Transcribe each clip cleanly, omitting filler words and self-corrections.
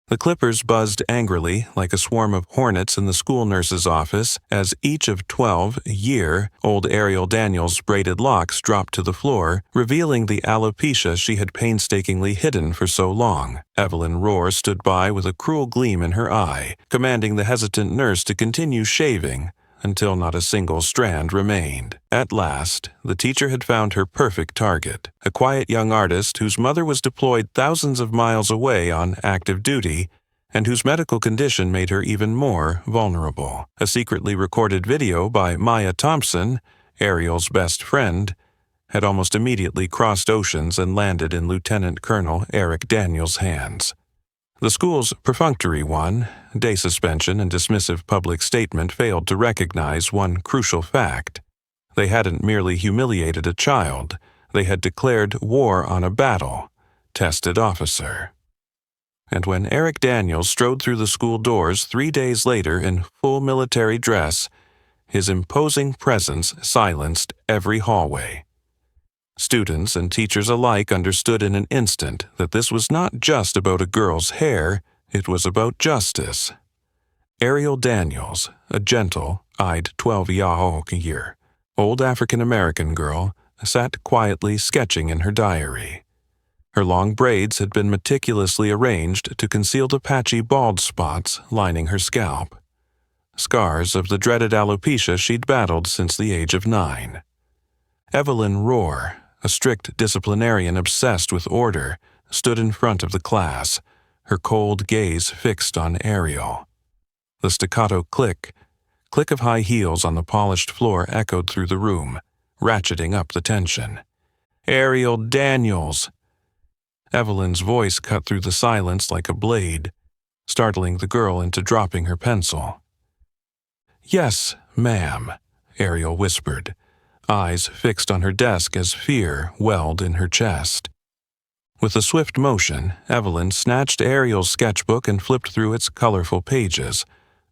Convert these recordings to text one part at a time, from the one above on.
The clippers buzzed angrily like a swarm of hornets in the school nurse's office as each of 12-year-old Ariel Daniels' braided locks dropped to the floor, revealing the alopecia she had painstakingly hidden for so long. Evelyn Rohr stood by with a cruel gleam in her eye, commanding the hesitant nurse to continue shaving until not a single strand remained. At last, the teacher had found her perfect target, a quiet young artist whose mother was deployed thousands of miles away on active duty and whose medical condition made her even more vulnerable. A secretly recorded video by Maya Thompson, Ariel's best friend, had almost immediately crossed oceans and landed in Lieutenant Colonel Eric Daniels' hands. The school's perfunctory one, day suspension and dismissive public statement failed to recognize one crucial fact. They hadn't merely humiliated a child, they had declared war on a battle-tested officer. And when Eric Daniels strode through the school doors 3 days later in full military dress, his imposing presence silenced every hallway. Students and teachers alike understood in an instant that this was not just about a girl's hair, it was about justice. Ariel Daniels, a gentle-eyed 12-year-old African-American girl, sat quietly sketching in her diary. Her long braids had been meticulously arranged to conceal the patchy bald spots lining her scalp, scars of the dreaded alopecia she'd battled since the age of 9. Evelyn Rohr, a strict disciplinarian obsessed with order, stood in front of the class, her cold gaze fixed on Ariel. The staccato click of high heels on the polished floor echoed through the room, ratcheting up the tension. "Ariel Daniels!" Evelyn's voice cut through the silence like a blade, startling the girl into dropping her pencil. "Yes, ma'am," Ariel whispered, eyes fixed on her desk as fear welled in her chest. With a swift motion, Evelyn snatched Ariel's sketchbook and flipped through its colorful pages,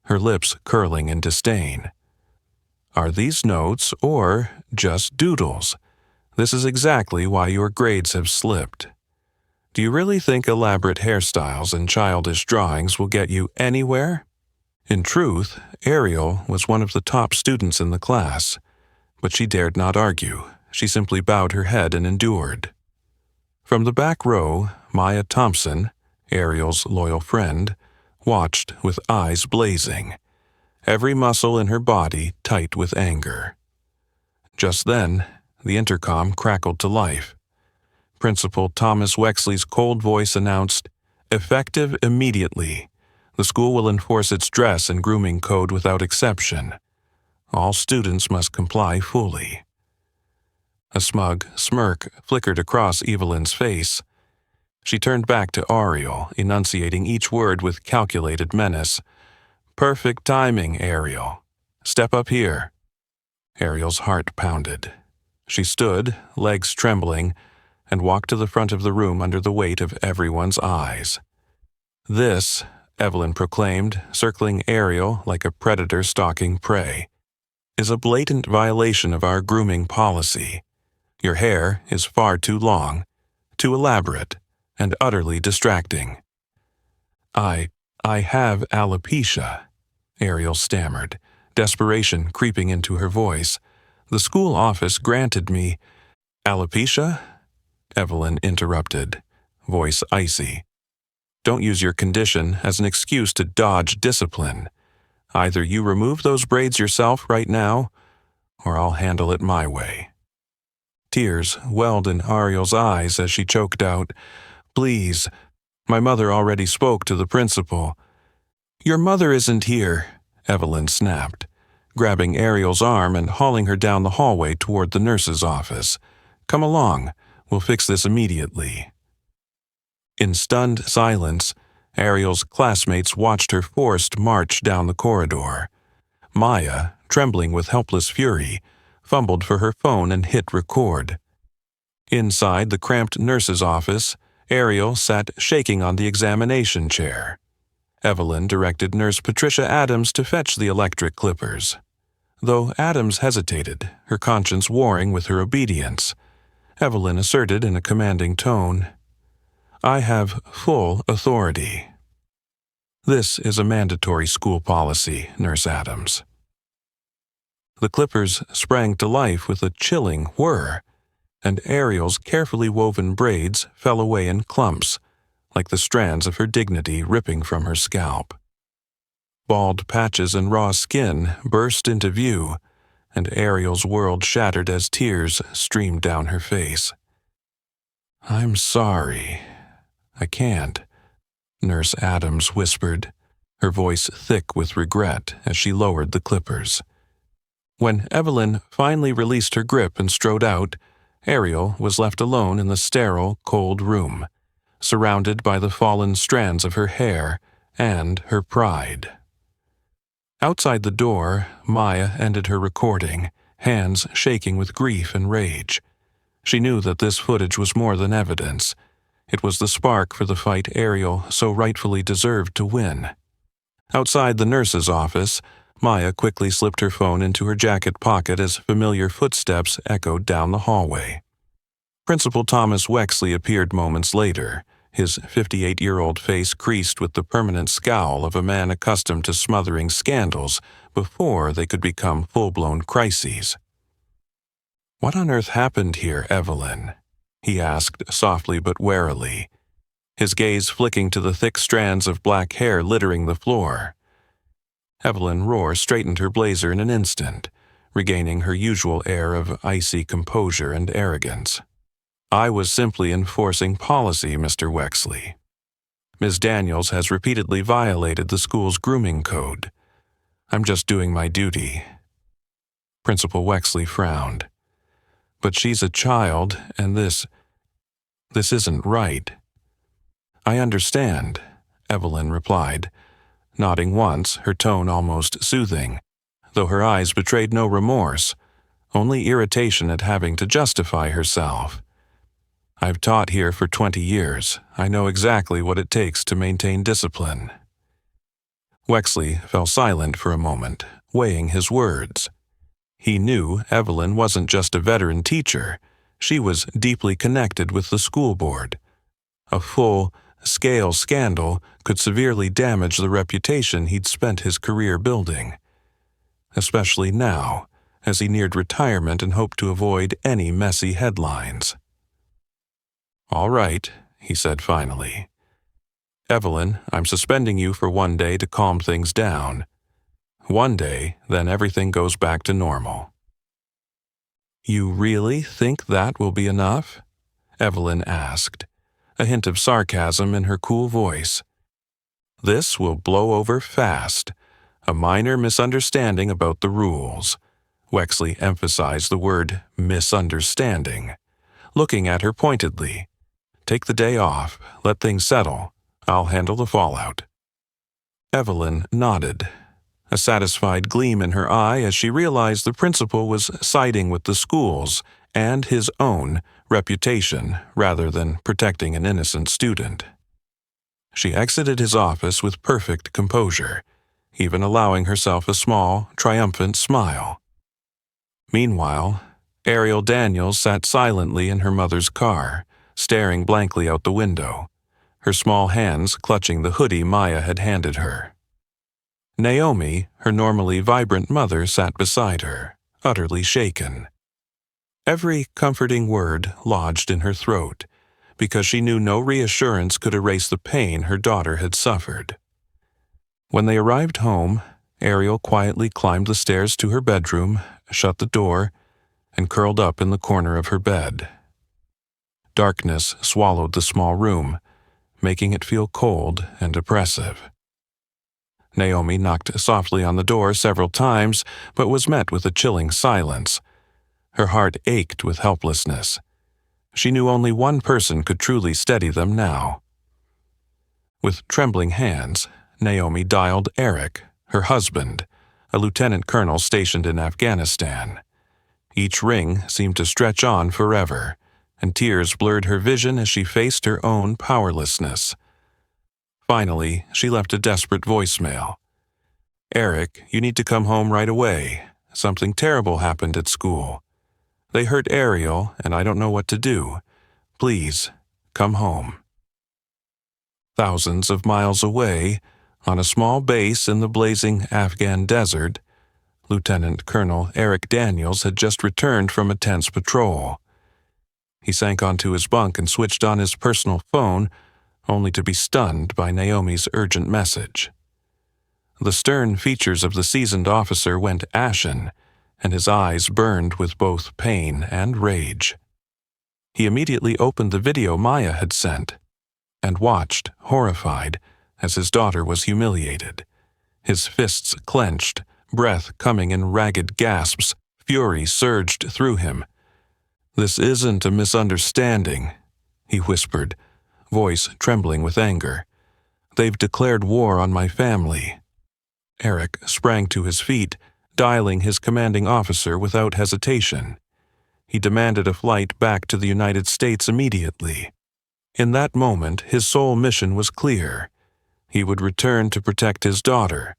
her lips curling in disdain. "Are these notes or just doodles? This is exactly why your grades have slipped. Do you really think elaborate hairstyles and childish drawings will get you anywhere?" In truth, Ariel was one of the top students in the class, but she dared not argue. She simply bowed her head and endured. From the back row, Maya Thompson, Ariel's loyal friend, watched with eyes blazing, every muscle in her body tight with anger. Just then, the intercom crackled to life. Principal Thomas Wexley's cold voice announced, "Effective immediately. The school will enforce its dress and grooming code without exception. All students must comply fully." A smug smirk flickered across Evelyn's face. She turned back to Ariel, enunciating each word with calculated menace. "Perfect timing, Ariel. Step up here." Ariel's heart pounded. She stood, legs trembling, and walked to the front of the room under the weight of everyone's eyes. "This," Evelyn proclaimed, circling Ariel like a predator stalking prey, "is a blatant violation of our grooming policy. Your hair is far too long, too elaborate, and utterly distracting." I have alopecia," Ariel stammered, desperation creeping into her voice. "The school office granted me—" "Alopecia?" Evelyn interrupted, voice icy. "Don't use your condition as an excuse to dodge discipline. Either you remove those braids yourself right now, or I'll handle it my way." Tears welled in Ariel's eyes as she choked out, "Please, my mother already spoke to the principal." "Your mother isn't here," Evelyn snapped, grabbing Ariel's arm and hauling her down the hallway toward the nurse's office. "Come along, we'll fix this immediately." In stunned silence, Ariel's classmates watched her forced march down the corridor. Maya, trembling with helpless fury, fumbled for her phone and hit record. Inside the cramped nurse's office, Ariel sat shaking on the examination chair. Evelyn directed Nurse Patricia Adams to fetch the electric clippers. Though Adams hesitated, her conscience warring with her obedience, Evelyn asserted in a commanding tone, "I have full authority." This is a mandatory school policy, Nurse Adams." The clippers sprang to life with a chilling whir, and Ariel's carefully woven braids fell away in clumps, like the strands of her dignity ripping from her scalp. Bald patches and raw skin burst into view, and Ariel's world shattered as tears streamed down her face. "I'm sorry. I can't," Nurse Adams whispered, her voice thick with regret as she lowered the clippers. When Evelyn finally released her grip and strode out, Ariel was left alone in the sterile, cold room, surrounded by the fallen strands of her hair and her pride. Outside the door, Maya ended her recording, hands shaking with grief and rage. She knew that this footage was more than evidence. It was the spark for the fight Ariel so rightfully deserved to win. Outside the nurse's office, Maya quickly slipped her phone into her jacket pocket as familiar footsteps echoed down the hallway. Principal Thomas Wexley appeared moments later, his 58-year-old face creased with the permanent scowl of a man accustomed to smothering scandals before they could become full-blown crises. "What on earth happened here, Evelyn?" he asked softly but warily, his gaze flicking to the thick strands of black hair littering the floor. Evelyn Rohr straightened her blazer in an instant, regaining her usual air of icy composure and arrogance. "I was simply enforcing policy, Mr. Wexley. Ms. Daniels has repeatedly violated the school's grooming code. I'm just doing my duty." Principal Wexley frowned. "But she's a child, and this isn't right." "I understand," Evelyn replied, nodding once, her tone almost soothing, though her eyes betrayed no remorse, only irritation at having to justify herself. "I've taught here for 20 years. I know exactly what it takes to maintain discipline." Wexley fell silent for a moment, weighing his words. He knew Evelyn wasn't just a veteran teacher. She was deeply connected with the school board. A full-scale scandal could severely damage the reputation he'd spent his career building, especially now, as he neared retirement and hoped to avoid any messy headlines. "All right," he said finally. "Evelyn, I'm suspending you for 1 day to calm things down. 1 day, then everything goes back to normal." "You really think that will be enough?" Evelyn asked, a hint of sarcasm in her cool voice. "This will blow over fast. A minor misunderstanding about the rules." Wexley emphasized the word misunderstanding, looking at her pointedly. "Take the day off. Let things settle. I'll handle the fallout." Evelyn nodded, a satisfied gleam in her eye as she realized the principal was siding with the school's and his own reputation rather than protecting an innocent student. She exited his office with perfect composure, even allowing herself a small, triumphant smile. Meanwhile, Ariel Daniels sat silently in her mother's car, staring blankly out the window, her small hands clutching the hoodie Maya had handed her. Naomi, her normally vibrant mother, sat beside her, utterly shaken. Every comforting word lodged in her throat, because she knew no reassurance could erase the pain her daughter had suffered. When they arrived home, Ariel quietly climbed the stairs to her bedroom, shut the door, and curled up in the corner of her bed. Darkness swallowed the small room, making it feel cold and oppressive. Naomi knocked softly on the door several times, but was met with a chilling silence. Her heart ached with helplessness. She knew only one person could truly steady them now. With trembling hands, Naomi dialed Eric, her husband, a lieutenant colonel stationed in Afghanistan. Each ring seemed to stretch on forever, and tears blurred her vision as she faced her own powerlessness. Finally, she left a desperate voicemail. "Eric, you need to come home right away. Something terrible happened at school. They hurt Ariel, and I don't know what to do. Please, come home." Thousands of miles away, On a small base in the blazing Afghan desert, Lieutenant Colonel Eric Daniels had just returned from a tense patrol. He sank onto his bunk and switched on his personal phone, only to be stunned by Naomi's urgent message. The stern features of the seasoned officer went ashen, and his eyes burned with both pain and rage. He immediately opened the video Maya had sent and watched, horrified, as his daughter was humiliated. His fists clenched, breath coming in ragged gasps, fury surged through him. "This isn't a misunderstanding," he whispered, voice trembling with anger. "They've declared war on my family." Eric sprang to his feet, dialing his commanding officer without hesitation. He demanded a flight back to the United States immediately. In that moment, his sole mission was clear. He would return to protect his daughter,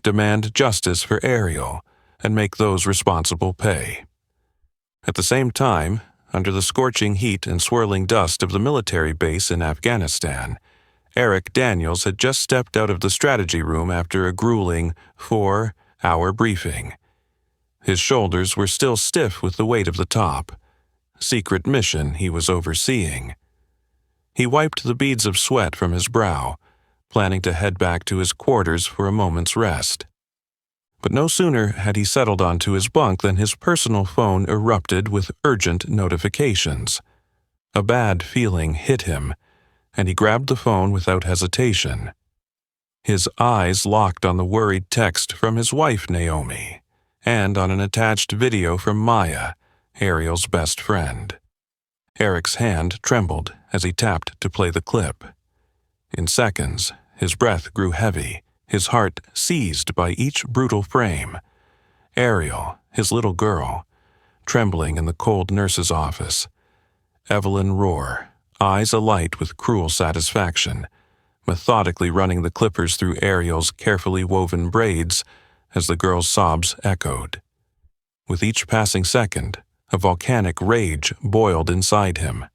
demand justice for Ariel, and make those responsible pay. At the same time, under the scorching heat and swirling dust of the military base in Afghanistan, Eric Daniels had just stepped out of the strategy room after a grueling 4-hour briefing. His shoulders were still stiff with the weight of the top secret mission he was overseeing. He wiped the beads of sweat from his brow, planning to head back to his quarters for a moment's rest. But no sooner had he settled onto his bunk than his personal phone erupted with urgent notifications. A bad feeling hit him, and he grabbed the phone without hesitation. His eyes locked on the worried text from his wife, Naomi, and on an attached video from Maya, Ariel's best friend. Eric's hand trembled as he tapped to play the clip. In seconds, his breath grew heavy, his heart seized by each brutal frame. Ariel, his little girl, trembling in the cold nurse's office. Evelyn Rohr, eyes alight with cruel satisfaction, methodically running the clippers through Ariel's carefully woven braids as the girl's sobs echoed. With each passing second, a volcanic rage boiled inside him,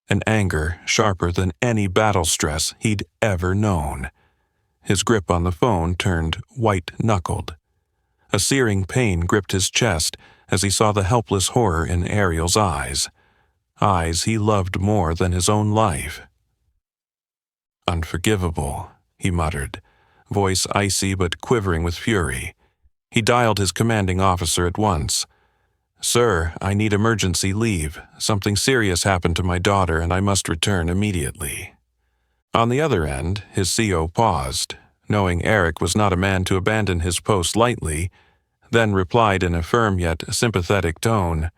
an anger sharper than any battle stress he'd ever known. His grip on the phone turned white-knuckled. A searing pain gripped his chest as he saw the helpless horror in Ariel's eyes he loved more than his own life. "Unforgivable," he muttered, voice icy but quivering with fury. He dialed his commanding officer at once. "Sir, I need emergency leave. Something serious happened to my daughter and I must return immediately." On the other end, his CO paused, knowing Eric was not a man to abandon his post lightly, then replied in a firm yet sympathetic tone,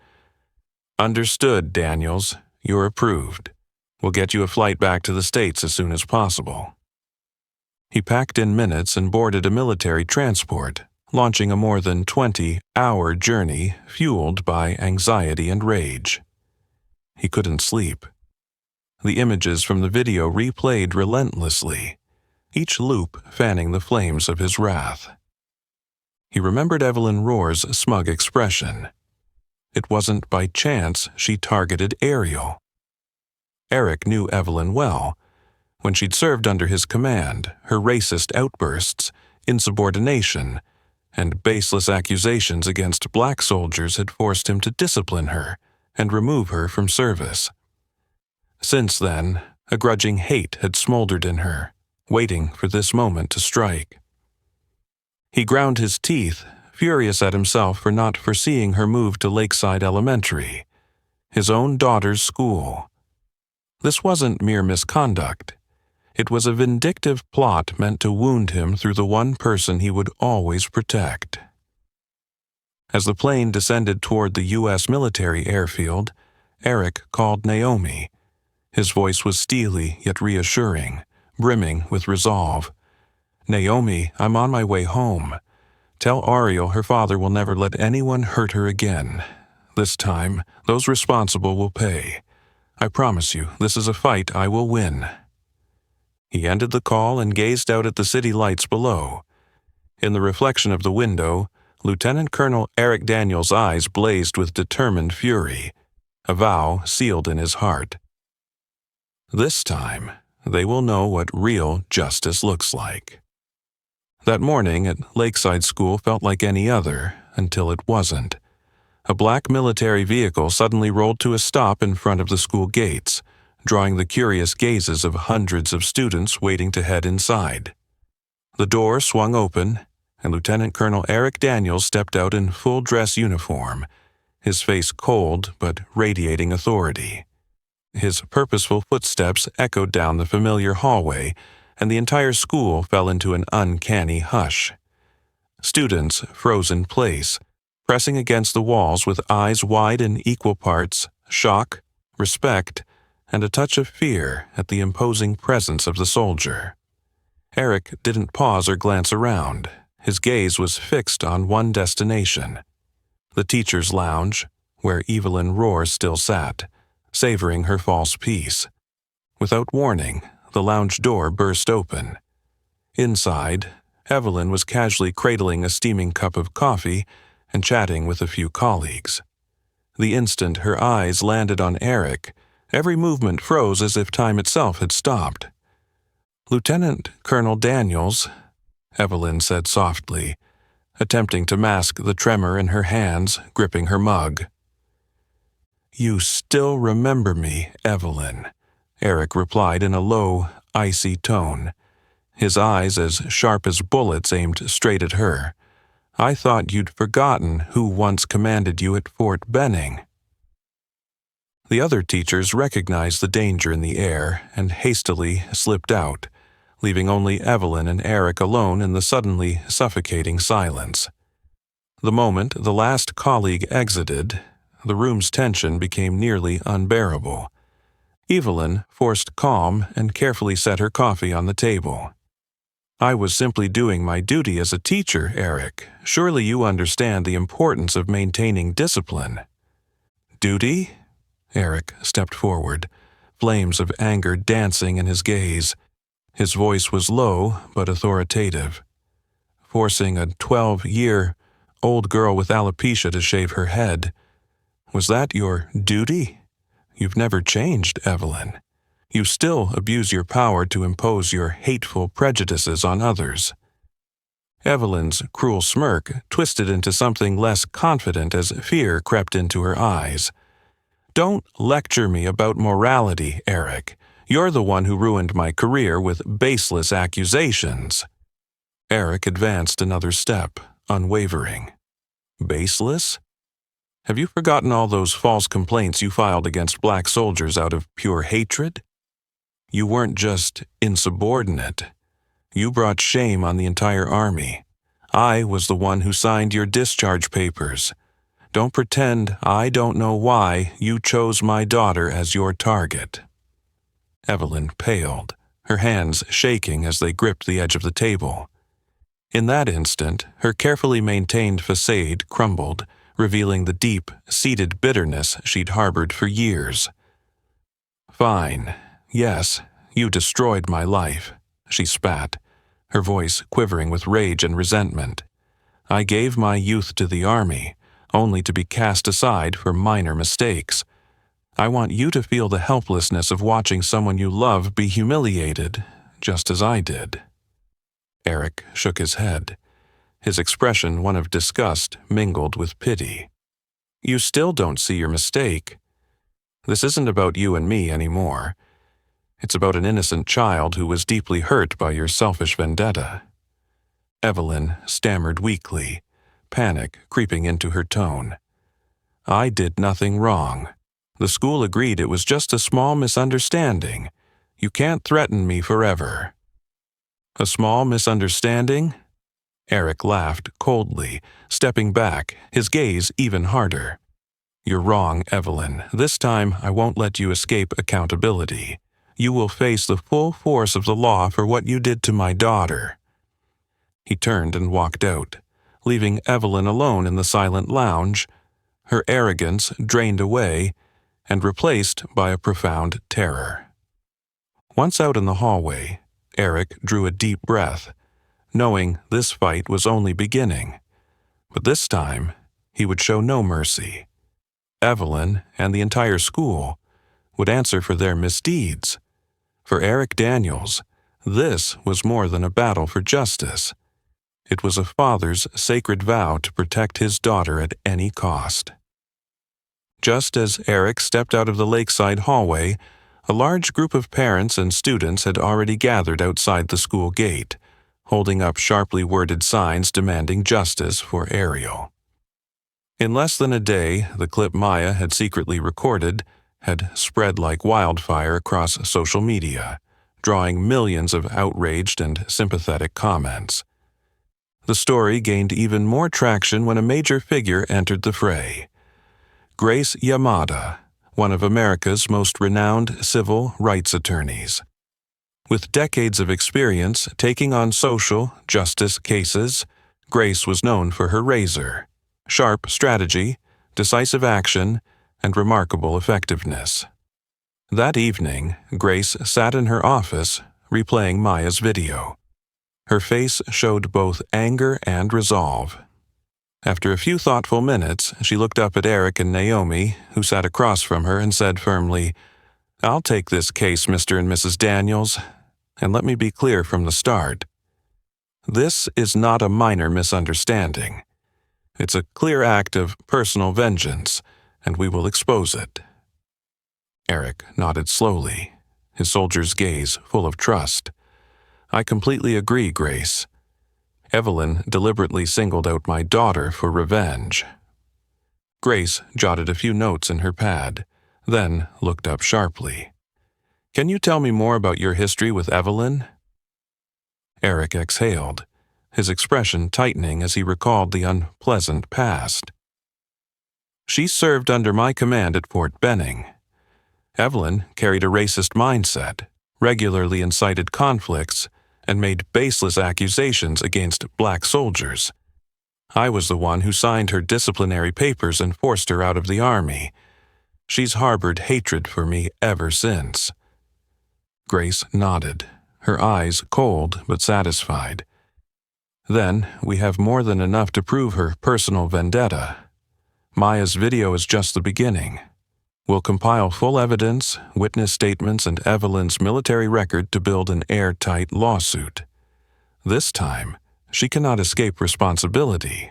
"Understood, Daniels. You're approved. We'll get you a flight back to the States as soon as possible." He packed in minutes and boarded a military transport, launching a more than 20-hour journey fueled by anxiety and rage. He couldn't sleep. The images from the video replayed relentlessly, each loop fanning the flames of his wrath. He remembered Evelyn Rohr's smug expression. It wasn't by chance she targeted Ariel. Eric knew Evelyn well. When she'd served under his command, her racist outbursts, insubordination, and baseless accusations against black soldiers had forced him to discipline her and remove her from service. Since then, a grudging hate had smoldered in her, waiting for this moment to strike. He ground his teeth, furious at himself for not foreseeing her move to Lakeside Elementary, his own daughter's school. This wasn't mere misconduct. It was a vindictive plot meant to wound him through the one person he would always protect. As the plane descended toward the U.S. military airfield, Eric called Naomi. His voice was steely yet reassuring, brimming with resolve. "Naomi, I'm on my way home. Tell Ariel her father will never let anyone hurt her again. This time, those responsible will pay. I promise you, this is a fight I will win." He ended the call and gazed out at the city lights below. In the reflection of the window, Lieutenant Colonel Eric Daniels' eyes blazed with determined fury, a vow sealed in his heart. This time, they will know what real justice looks like. That morning at Lakeside School felt like any other, until it wasn't. A black military vehicle suddenly rolled to a stop in front of the school gates, drawing the curious gazes of hundreds of students waiting to head inside. The door swung open, and Lieutenant Colonel Eric Daniels stepped out in full-dress uniform, his face cold but radiating authority. His purposeful footsteps echoed down the familiar hallway, and the entire school fell into an uncanny hush. Students froze in place, pressing against the walls with eyes wide in equal parts, shock, respect, and a touch of fear at the imposing presence of the soldier. Eric didn't pause or glance around. His gaze was fixed on one destination, the teacher's lounge, where Evelyn Rohr still sat, savoring her false peace. Without warning, the lounge door burst open. Inside, Evelyn was casually cradling a steaming cup of coffee and chatting with a few colleagues. The instant her eyes landed on Eric, every movement froze as if time itself had stopped. "Lieutenant Colonel Daniels," Evelyn said softly, attempting to mask the tremor in her hands gripping her mug. "You still remember me, Evelyn," Eric replied in a low, icy tone, his eyes as sharp as bullets aimed straight at her. "I thought you'd forgotten who once commanded you at Fort Benning." The other teachers recognized the danger in the air and hastily slipped out, leaving only Evelyn and Eric alone in the suddenly suffocating silence. The moment the last colleague exited, the room's tension became nearly unbearable. Evelyn forced calm and carefully set her coffee on the table. "I was simply doing my duty as a teacher, Eric. Surely you understand the importance of maintaining discipline." "Duty?" Eric stepped forward, flames of anger dancing in his gaze. His voice was low but authoritative. "Forcing a 12-year-old girl with alopecia to shave her head. Was that your duty? You've never changed, Evelyn. You still abuse your power to impose your hateful prejudices on others." Evelyn's cruel smirk twisted into something less confident as fear crept into her eyes. "Don't lecture me about morality, Eric. You're the one who ruined my career with baseless accusations." Eric advanced another step, unwavering. "Baseless? Have you forgotten all those false complaints you filed against black soldiers out of pure hatred? You weren't just insubordinate. You brought shame on the entire army. I was the one who signed your discharge papers. Don't pretend I don't know why you chose my daughter as your target." Evelyn paled, her hands shaking as they gripped the edge of the table. In that instant, her carefully maintained facade crumbled, revealing the deep-seated bitterness she'd harbored for years. "Fine. Yes, you destroyed my life," she spat, her voice quivering with rage and resentment. "I gave my youth to the army, only to be cast aside for minor mistakes. I want you to feel the helplessness of watching someone you love be humiliated, just as I did." Eric shook his head, his expression one of disgust mingled with pity. "You still don't see your mistake. This isn't about you and me anymore. It's about an innocent child who was deeply hurt by your selfish vendetta." Evelyn stammered weakly, panic creeping into her tone. "I did nothing wrong. The school agreed it was just a small misunderstanding. You can't threaten me forever." "A small misunderstanding?" Eric laughed coldly, stepping back, his gaze even harder. "You're wrong, Evelyn. This time I won't let you escape accountability. You will face the full force of the law for what you did to my daughter." He turned and walked out, leaving Evelyn alone in the silent lounge, her arrogance drained away and replaced by a profound terror. Once out in the hallway, Eric drew a deep breath, knowing this fight was only beginning. But this time, he would show no mercy. Evelyn and the entire school would answer for their misdeeds. For Eric Daniels, this was more than a battle for justice. It was a father's sacred vow to protect his daughter at any cost. Just as Eric stepped out of the lakeside hallway, a large group of parents and students had already gathered outside the school gate, holding up sharply worded signs demanding justice for Ariel. In less than a day, the clip Maya had secretly recorded had spread like wildfire across social media, drawing millions of outraged and sympathetic comments. The story gained even more traction when a major figure entered the fray. Grace Yamada, one of America's most renowned civil rights attorneys. With decades of experience taking on social justice cases, Grace was known for her razor, sharp strategy, decisive action, and remarkable effectiveness. That evening, Grace sat in her office, replaying Maya's video. Her face showed both anger and resolve. After a few thoughtful minutes, she looked up at Eric and Naomi, who sat across from her, and said firmly, "I'll take this case, Mr. and Mrs. Daniels, and let me be clear from the start. This is not a minor misunderstanding. It's a clear act of personal vengeance, and we will expose it." Eric nodded slowly, his soldier's gaze full of trust. "I completely agree, Grace. Evelyn deliberately singled out my daughter for revenge." Grace jotted a few notes in her pad, then looked up sharply. "Can you tell me more about your history with Evelyn?" Eric exhaled, his expression tightening as he recalled the unpleasant past. "She served under my command at Fort Benning. Evelyn carried a racist mindset, regularly incited conflicts, and made baseless accusations against black soldiers. I was the one who signed her disciplinary papers and forced her out of the army. She's harbored hatred for me ever since." Grace nodded, her eyes cold but satisfied. "Then we have more than enough to prove her personal vendetta. Maya's video is just the beginning. We'll compile full evidence, witness statements, and Evelyn's military record to build an airtight lawsuit. This time, she cannot escape responsibility."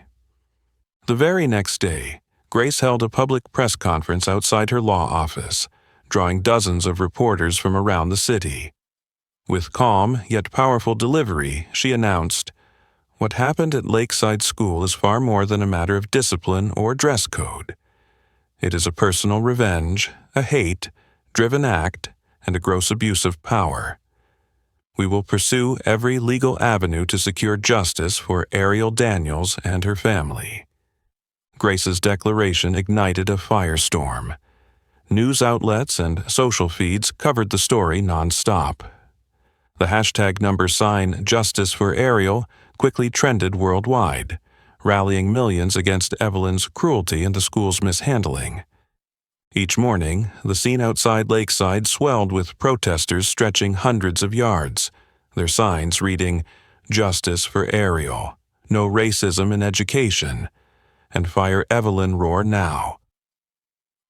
The very next day, Grace held a public press conference outside her law office, drawing dozens of reporters from around the city. With calm yet powerful delivery, she announced, "What happened at Lakeside School is far more than a matter of discipline or dress code. It is a personal revenge, a hate-driven act, and a gross abuse of power. We will pursue every legal avenue to secure justice for Ariel Daniels and her family." Grace's declaration ignited a firestorm. News outlets and social feeds covered the story nonstop. The #sign Justice for Ariel quickly trended worldwide, rallying millions against Evelyn's cruelty and the school's mishandling. Each morning, the scene outside Lakeside swelled with protesters stretching hundreds of yards, their signs reading, "Justice for Ariel," "No Racism in Education," and "Fire Evelyn Roar Now."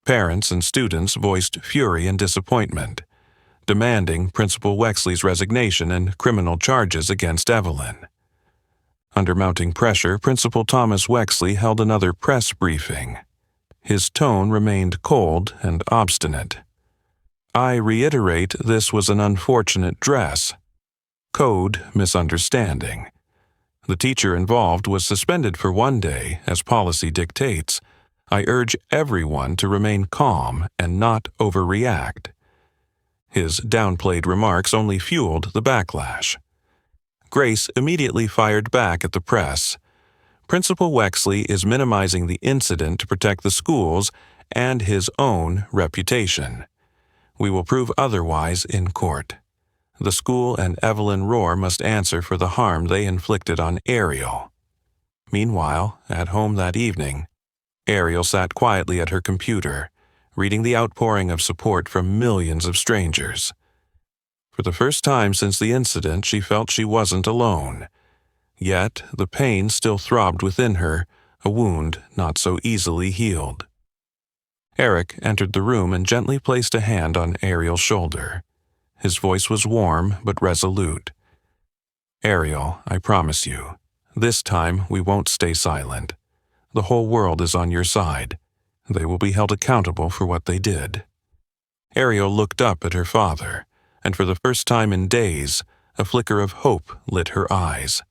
Parents and students voiced fury and disappointment, demanding Principal Wexley's resignation and criminal charges against Evelyn. Under mounting pressure, Principal Thomas Wexley held another press briefing. His tone remained cold and obstinate. "I reiterate this was an unfortunate dress. Code misunderstanding. The teacher involved was suspended for 1 day, as policy dictates. I urge everyone to remain calm and not overreact." His downplayed remarks only fueled the backlash. Grace immediately fired back at the press. "Principal Wexley is minimizing the incident to protect the school's and his own reputation. We will prove otherwise in court. The school and Evelyn Roar must answer for the harm they inflicted on Ariel." Meanwhile, at home that evening, Ariel sat quietly at her computer, reading the outpouring of support from millions of strangers. For the first time since the incident, she felt she wasn't alone. Yet, the pain still throbbed within her, a wound not so easily healed. Eric entered the room and gently placed a hand on Ariel's shoulder. His voice was warm but resolute. "Ariel, I promise you, This time we won't stay silent. The whole world is on your side. They will be held accountable for what they did." Ariel looked up at her father, and for the first time in days, a flicker of hope lit her eyes.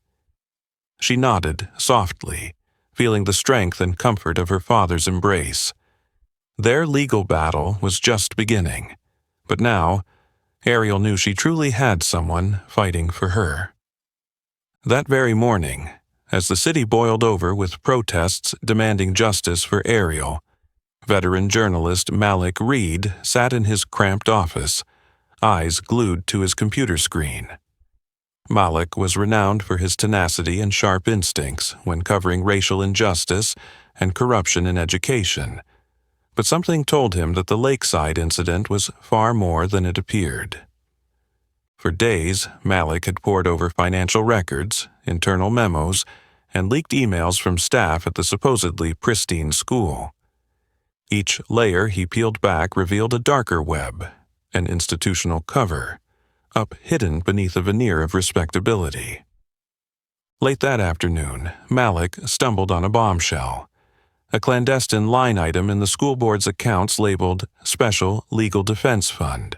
She nodded softly, feeling the strength and comfort of her father's embrace. Their legal battle was just beginning, but now, Ariel knew she truly had someone fighting for her. That very morning, as the city boiled over with protests demanding justice for Ariel, veteran journalist Malik Reed sat in his cramped office, eyes glued to his computer screen. Malik was renowned for his tenacity and sharp instincts when covering racial injustice and corruption in education, but something told him that the Lakeside incident was far more than it appeared. For days, Malik had pored over financial records, internal memos, and leaked emails from staff at the supposedly pristine school. Each layer he peeled back revealed a darker web, an institutional cover, up hidden beneath a veneer of respectability. Late that afternoon, Malik stumbled on a bombshell, a clandestine line item in the school board's accounts labeled Special Legal Defense Fund.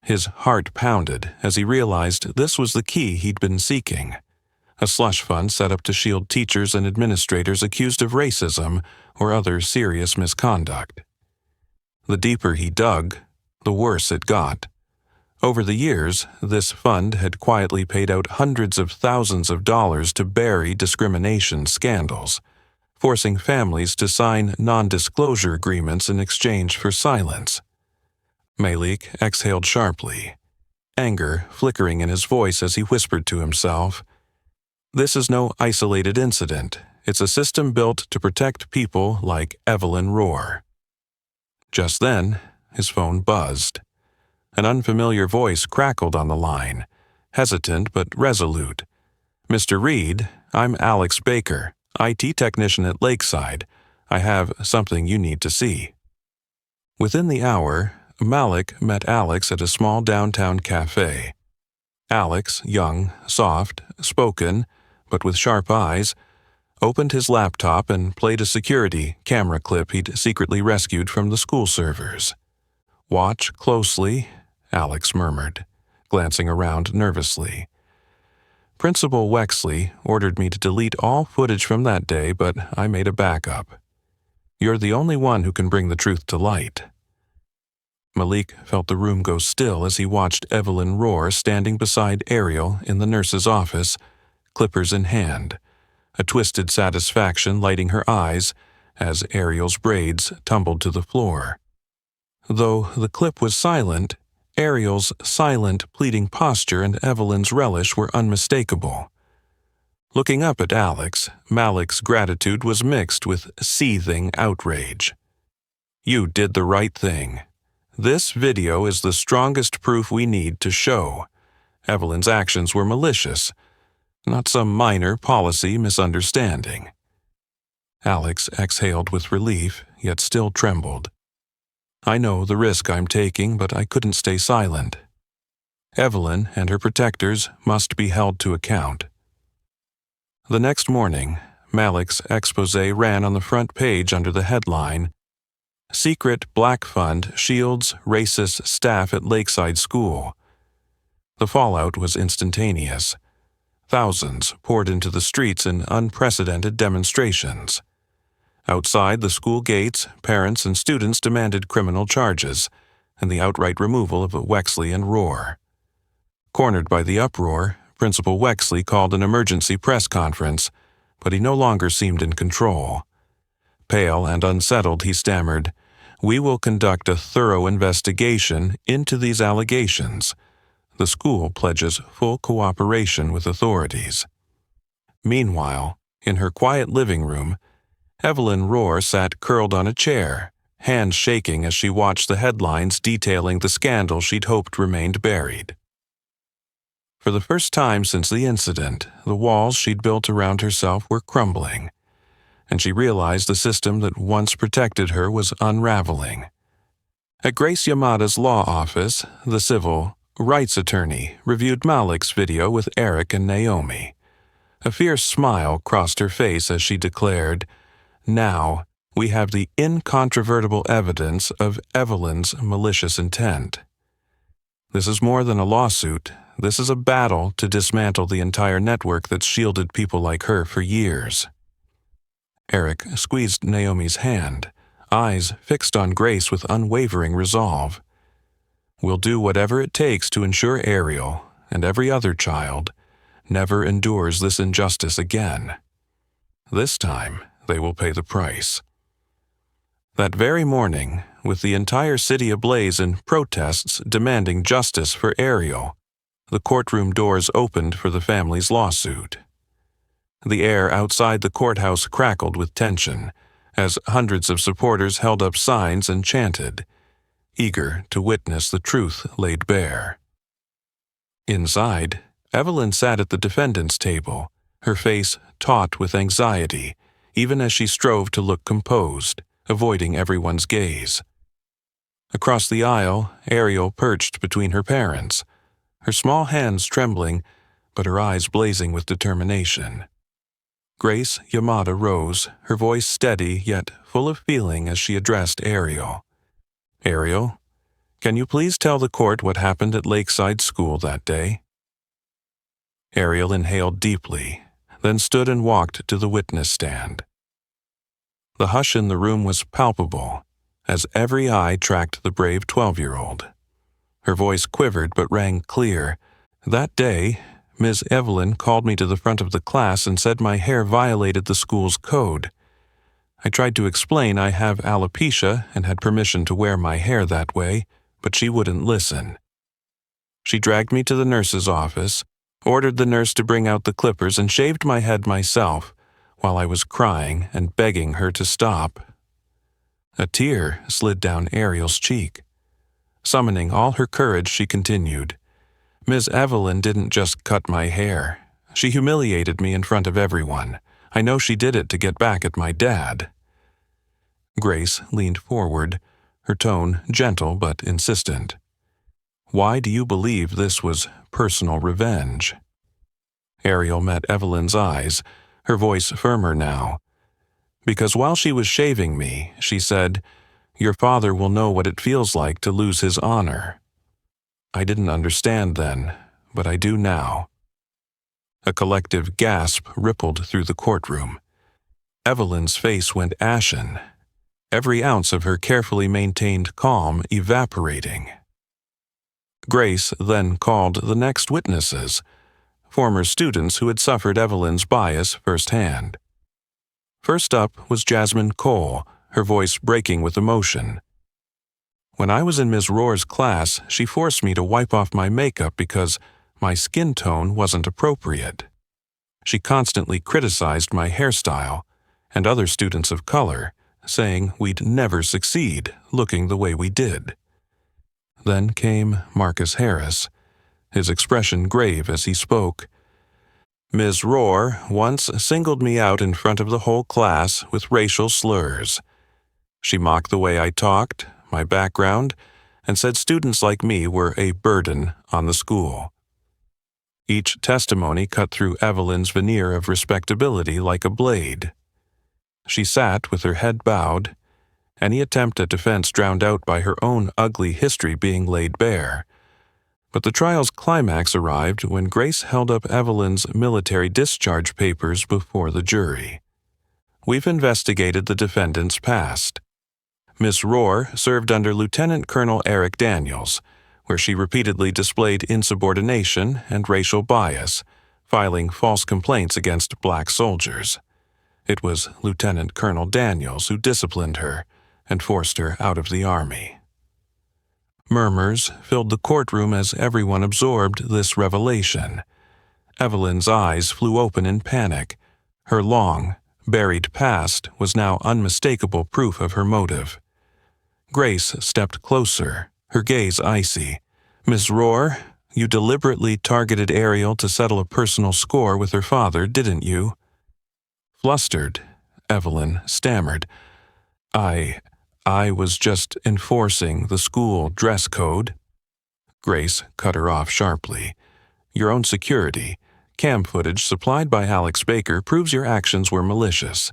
His heart pounded as he realized this was the key he'd been seeking, a slush fund set up to shield teachers and administrators accused of racism or other serious misconduct. The deeper he dug, the worse it got. Over the years, this fund had quietly paid out hundreds of thousands of dollars to bury discrimination scandals, forcing families to sign non-disclosure agreements in exchange for silence. Malik exhaled sharply, anger flickering in his voice as he whispered to himself, "This is no isolated incident. It's a system built to protect people like Evelyn Rohr." Just then, his phone buzzed. An unfamiliar voice crackled on the line, hesitant but resolute. "Mr. Reed, I'm Alex Baker, IT technician at Lakeside. I have something you need to see." Within the hour, Malik met Alex at a small downtown cafe. Alex, young, soft-spoken, but with sharp eyes, opened his laptop and played a security camera clip he'd secretly rescued from the school servers. "Watch closely," Alex murmured, glancing around nervously. "Principal Wexley ordered me to delete all footage from that day, but I made a backup. You're the only one who can bring the truth to light." Malik felt the room go still as he watched Evelyn Rohr standing beside Ariel in the nurse's office, clippers in hand, a twisted satisfaction lighting her eyes as Ariel's braids tumbled to the floor. Though the clip was silent, Ariel's silent, pleading posture and Evelyn's relish were unmistakable. Looking up at Alex, Malik's gratitude was mixed with seething outrage. "You did the right thing. This video is the strongest proof we need to show Evelyn's actions were malicious, not some minor policy misunderstanding." Alex exhaled with relief, yet still trembled. "I know the risk I'm taking, but I couldn't stay silent. Evelyn and her protectors must be held to account." The next morning, Malik's exposé ran on the front page under the headline, "Secret Black Fund Shields Racist Staff at Lakeside School." The fallout was instantaneous. Thousands poured into the streets in unprecedented demonstrations. Outside the school gates, parents and students demanded criminal charges and the outright removal of Wexley and Rohr. Cornered by the uproar, Principal Wexley called an emergency press conference, but he no longer seemed in control. Pale and unsettled, he stammered, "We will conduct a thorough investigation into these allegations. The school pledges full cooperation with authorities." Meanwhile, in her quiet living room, Evelyn Rohr sat curled on a chair, hands shaking as she watched the headlines detailing the scandal she'd hoped remained buried. For the first time since the incident, the walls she'd built around herself were crumbling, and she realized the system that once protected her was unraveling. At Grace Yamada's law office, the civil rights attorney reviewed Malik's video with Eric and Naomi. A fierce smile crossed her face as she declared, "Now, we have the incontrovertible evidence of Evelyn's malicious intent. This is more than a lawsuit. This is a battle to dismantle the entire network that's shielded people like her for years." Eric squeezed Naomi's hand, eyes fixed on Grace with unwavering resolve. "We'll do whatever it takes to ensure Ariel, and every other child, never endures this injustice again. This time, they will pay the price." That very morning, with the entire city ablaze in protests demanding justice for Ariel, the courtroom doors opened for the family's lawsuit. The air outside the courthouse crackled with tension as hundreds of supporters held up signs and chanted, eager to witness the truth laid bare. Inside, Evelyn sat at the defendant's table, her face taut with anxiety, even as she strove to look composed, avoiding everyone's gaze. Across the aisle, Ariel perched between her parents, her small hands trembling, but her eyes blazing with determination. Grace Yamada rose, her voice steady yet full of feeling as she addressed Ariel. "Ariel, can you please tell the court what happened at Lakeside School that day?" Ariel inhaled deeply, then stood and walked to the witness stand. The hush in the room was palpable, as every eye tracked the brave 12-year-old. Her voice quivered but rang clear. "That day, Ms. Evelyn called me to the front of the class and said my hair violated the school's code. I tried to explain I have alopecia and had permission to wear my hair that way, but she wouldn't listen. She dragged me to the nurse's office, ordered the nurse to bring out the clippers, and shaved my head myself while I was crying and begging her to stop." A tear slid down Ariel's cheek. Summoning all her courage, she continued, "Ms. Evelyn didn't just cut my hair. She humiliated me in front of everyone. I know she did it to get back at my dad." Grace leaned forward, her tone gentle but insistent. "Why do you believe this was personal revenge?" Ariel met Evelyn's eyes, her voice firmer now. "Because while she was shaving me, she said, 'Your father will know what it feels like to lose his honor.' I didn't understand then, but I do now." A collective gasp rippled through the courtroom. Evelyn's face went ashen, every ounce of her carefully maintained calm evaporating. Grace then called the next witnesses, former students who had suffered Evelyn's bias firsthand. First up was Jasmine Cole, her voice breaking with emotion. "When I was in Ms. Rohr's class, she forced me to wipe off my makeup because my skin tone wasn't appropriate. She constantly criticized my hairstyle and other students of color, saying we'd never succeed looking the way we did." Then came Marcus Harris, his expression grave as he spoke. "Ms. Rohr once singled me out in front of the whole class with racial slurs. She mocked the way I talked, my background, and said students like me were a burden on the school." Each testimony cut through Evelyn's veneer of respectability like a blade. She sat with her head bowed, any attempt at defense drowned out by her own ugly history being laid bare. But the trial's climax arrived when Grace held up Evelyn's military discharge papers before the jury. "We've investigated the defendant's past. Miss Rohr served under Lieutenant Colonel Eric Daniels, where she repeatedly displayed insubordination and racial bias, filing false complaints against black soldiers. It was Lieutenant Colonel Daniels who disciplined her and forced her out of the Army." Murmurs filled the courtroom as everyone absorbed this revelation. Evelyn's eyes flew open in panic. Her long, buried past was now unmistakable proof of her motive. Grace stepped closer, her gaze icy. "Miss Rohr, you deliberately targeted Ariel to settle a personal score with her father, didn't you?" Flustered, Evelyn stammered, I was just enforcing the school dress code." Grace cut her off sharply. "Your own security. Cam footage supplied by Alex Baker proves your actions were malicious.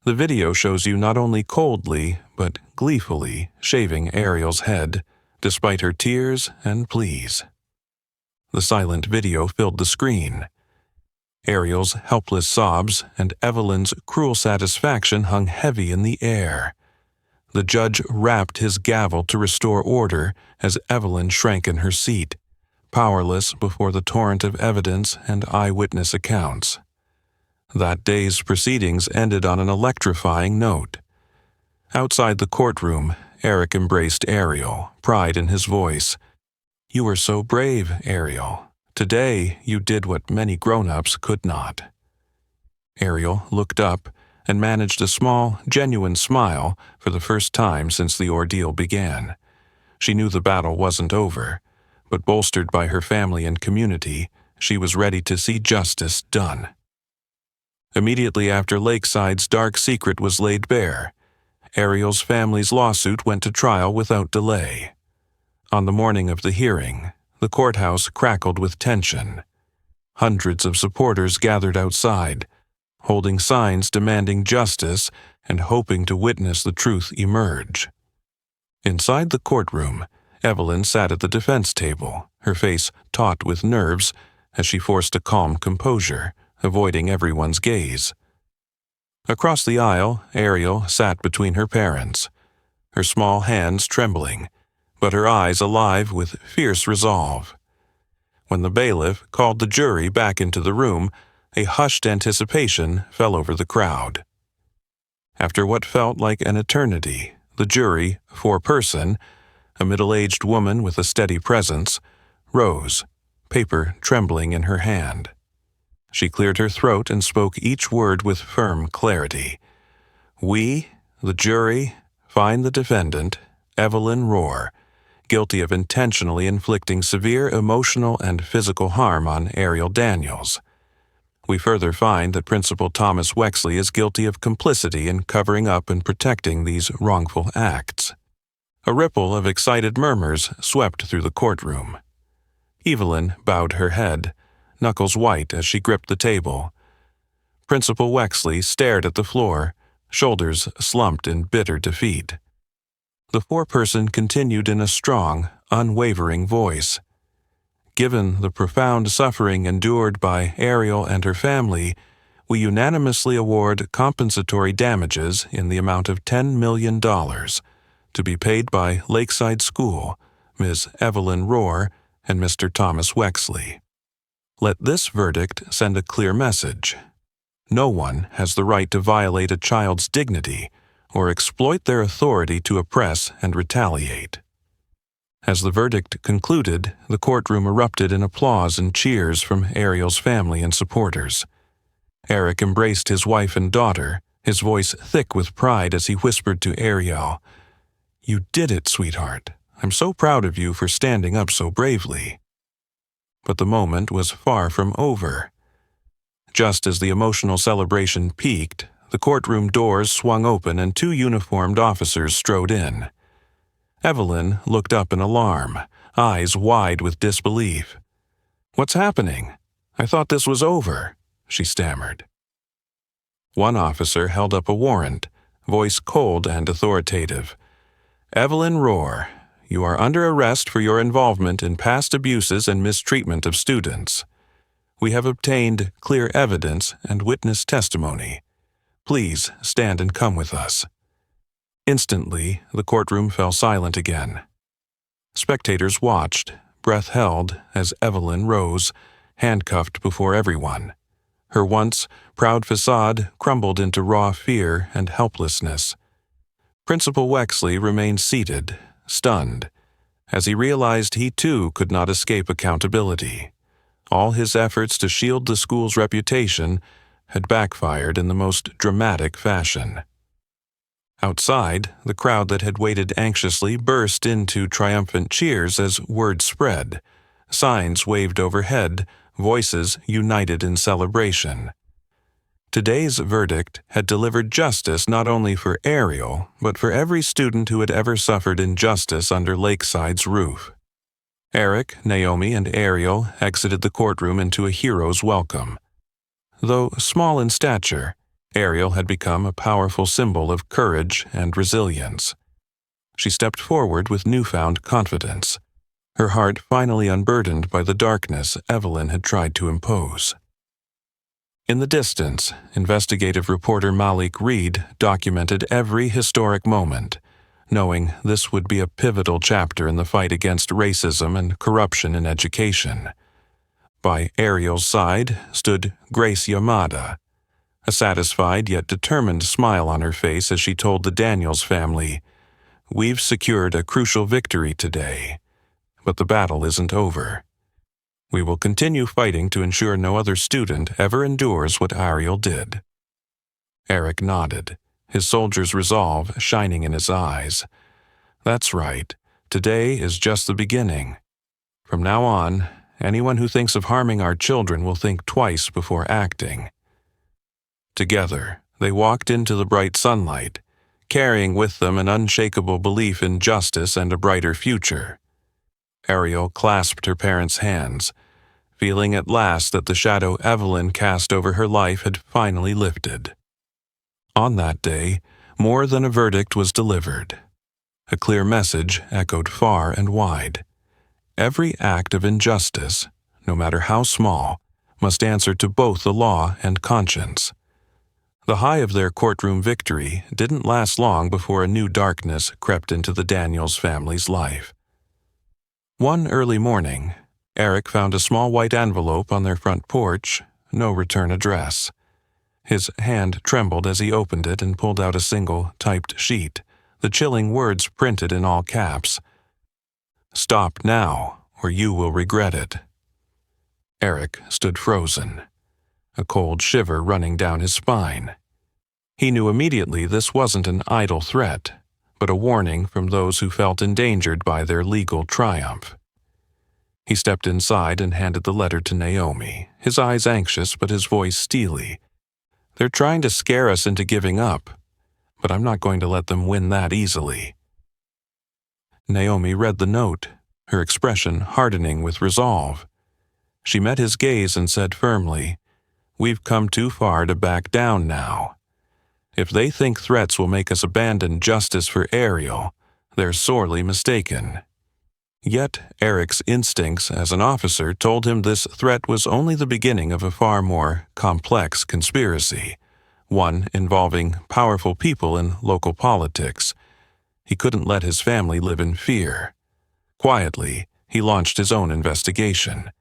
The video shows you not only coldly, but gleefully shaving Ariel's head, despite her tears and pleas. The silent video filled the screen. Ariel's helpless sobs and Evelyn's cruel satisfaction hung heavy in the air. The judge rapped his gavel to restore order as Evelyn shrank in her seat, powerless before the torrent of evidence and eyewitness accounts. That day's proceedings ended on an electrifying note. Outside the courtroom, Eric embraced Ariel, pride in his voice. "You were so brave, Ariel. Today you did what many grown-ups could not." Ariel looked up and managed a small, genuine smile for the first time since the ordeal began. She knew the battle wasn't over, but bolstered by her family and community, she was ready to see justice done. Immediately after Lakeside's dark secret was laid bare, Ariel's family's lawsuit went to trial without delay. On the morning of the hearing, the courthouse crackled with tension. Hundreds of supporters gathered outside, holding signs demanding justice and hoping to witness the truth emerge. Inside the courtroom, Evelyn sat at the defense table, her face taut with nerves as she forced a calm composure, avoiding everyone's gaze. Across the aisle, Ariel sat between her parents, her small hands trembling, but her eyes alive with fierce resolve. When the bailiff called the jury back into the room, a hushed anticipation fell over the crowd. After what felt like an eternity, the jury, four-person, a middle-aged woman with a steady presence, rose, paper trembling in her hand. She cleared her throat and spoke each word with firm clarity. "We, the jury, find the defendant, Evelyn Rohr, guilty of intentionally inflicting severe emotional and physical harm on Ariel Daniels. We further find that Principal Thomas Wexley is guilty of complicity in covering up and protecting these wrongful acts." A ripple of excited murmurs swept through the courtroom. Evelyn bowed her head, knuckles white as she gripped the table. Principal Wexley stared at the floor, shoulders slumped in bitter defeat. The four-person continued in a strong, unwavering voice. "Given the profound suffering endured by Ariel and her family, we unanimously award compensatory damages in the amount of $10 million, to be paid by Lakeside School, Ms. Evelyn Rohr, and Mr. Thomas Wexley. Let this verdict send a clear message. No one has the right to violate a child's dignity or exploit their authority to oppress and retaliate." As the verdict concluded, the courtroom erupted in applause and cheers from Ariel's family and supporters. Eric embraced his wife and daughter, his voice thick with pride as he whispered to Ariel, "You did it, sweetheart. I'm so proud of you for standing up so bravely." But the moment was far from over. Just as the emotional celebration peaked, the courtroom doors swung open and two uniformed officers strode in. Evelyn looked up in alarm, eyes wide with disbelief. "What's happening? I thought this was over," she stammered. One officer held up a warrant, voice cold and authoritative. "Evelyn Rohr, you are under arrest for your involvement in past abuses and mistreatment of students. We have obtained clear evidence and witness testimony. Please stand and come with us." Instantly, the courtroom fell silent again. Spectators watched, breath held, as Evelyn rose, handcuffed before everyone. Her once proud facade crumbled into raw fear and helplessness. Principal Wexley remained seated, stunned, as he realized he too could not escape accountability. All his efforts to shield the school's reputation had backfired in the most dramatic fashion. Outside, the crowd that had waited anxiously burst into triumphant cheers as word spread. Signs waved overhead, voices united in celebration. Today's verdict had delivered justice not only for Ariel, but for every student who had ever suffered injustice under Lakeside's roof. Eric, Naomi, and Ariel exited the courtroom into a hero's welcome. Though small in stature, Ariel had become a powerful symbol of courage and resilience. She stepped forward with newfound confidence, her heart finally unburdened by the darkness Evelyn had tried to impose. In the distance, investigative reporter Malik Reed documented every historic moment, knowing this would be a pivotal chapter in the fight against racism and corruption in education. By Ariel's side stood Grace Yamada, a satisfied yet determined smile on her face as she told the Daniels family, "We've secured a crucial victory today, but the battle isn't over. We will continue fighting to ensure no other student ever endures what Ariel did." Eric nodded, his soldier's resolve shining in his eyes. "That's right. Today is just the beginning. From now on, anyone who thinks of harming our children will think twice before acting." Together, they walked into the bright sunlight, carrying with them an unshakable belief in justice and a brighter future. Ariel clasped her parents' hands, feeling at last that the shadow Evelyn cast over her life had finally lifted. On that day, more than a verdict was delivered. A clear message echoed far and wide. Every act of injustice, no matter how small, must answer to both the law and conscience. The high of their courtroom victory didn't last long before a new darkness crept into the Daniels family's life. One early morning, Eric found a small white envelope on their front porch, no return address. His hand trembled as he opened it and pulled out a single typed sheet, the chilling words printed in all caps. "Stop now, or you will regret it." Eric stood frozen, a cold shiver running down his spine. He knew immediately this wasn't an idle threat, but a warning from those who felt endangered by their legal triumph. He stepped inside and handed the letter to Naomi, his eyes anxious but his voice steely. "They're trying to scare us into giving up, but I'm not going to let them win that easily." Naomi read the note, her expression hardening with resolve. She met his gaze and said firmly, "We've come too far to back down now. If they think threats will make us abandon justice for Ariel, they're sorely mistaken." Yet Eric's instincts as an officer told him this threat was only the beginning of a far more complex conspiracy, one involving powerful people in local politics. He couldn't let his family live in fear. Quietly, he launched his own investigation.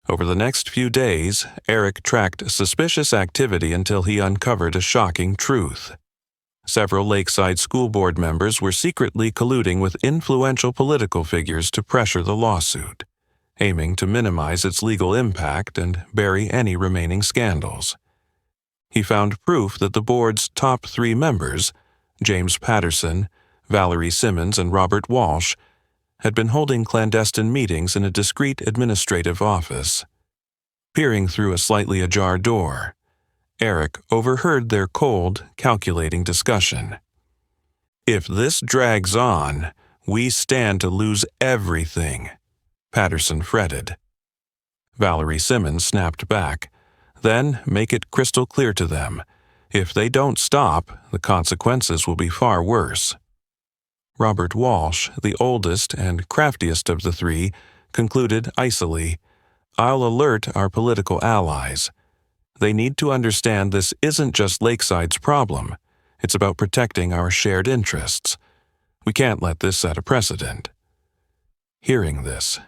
Over the next few days, Eric tracked suspicious activity until he uncovered a shocking truth. Several Lakeside School Board members were secretly colluding with influential political figures to pressure the lawsuit, aiming to minimize its legal impact and bury any remaining scandals. He found proof that the board's top 3 members, James Patterson, Valerie Simmons, and Robert Walsh, had been holding clandestine meetings in a discreet administrative office. Peering through a slightly ajar door, Eric overheard their cold, calculating discussion. "If this drags on, we stand to lose everything," Patterson fretted. Valerie Simmons snapped back, "Then make it crystal clear to them. If they don't stop, the consequences will be far worse." Robert Walsh, the oldest and craftiest of the 3, concluded icily, "I'll alert our political allies. They need to understand this isn't just Lakeside's problem. It's about protecting our shared interests. We can't let this set a precedent." Hearing this,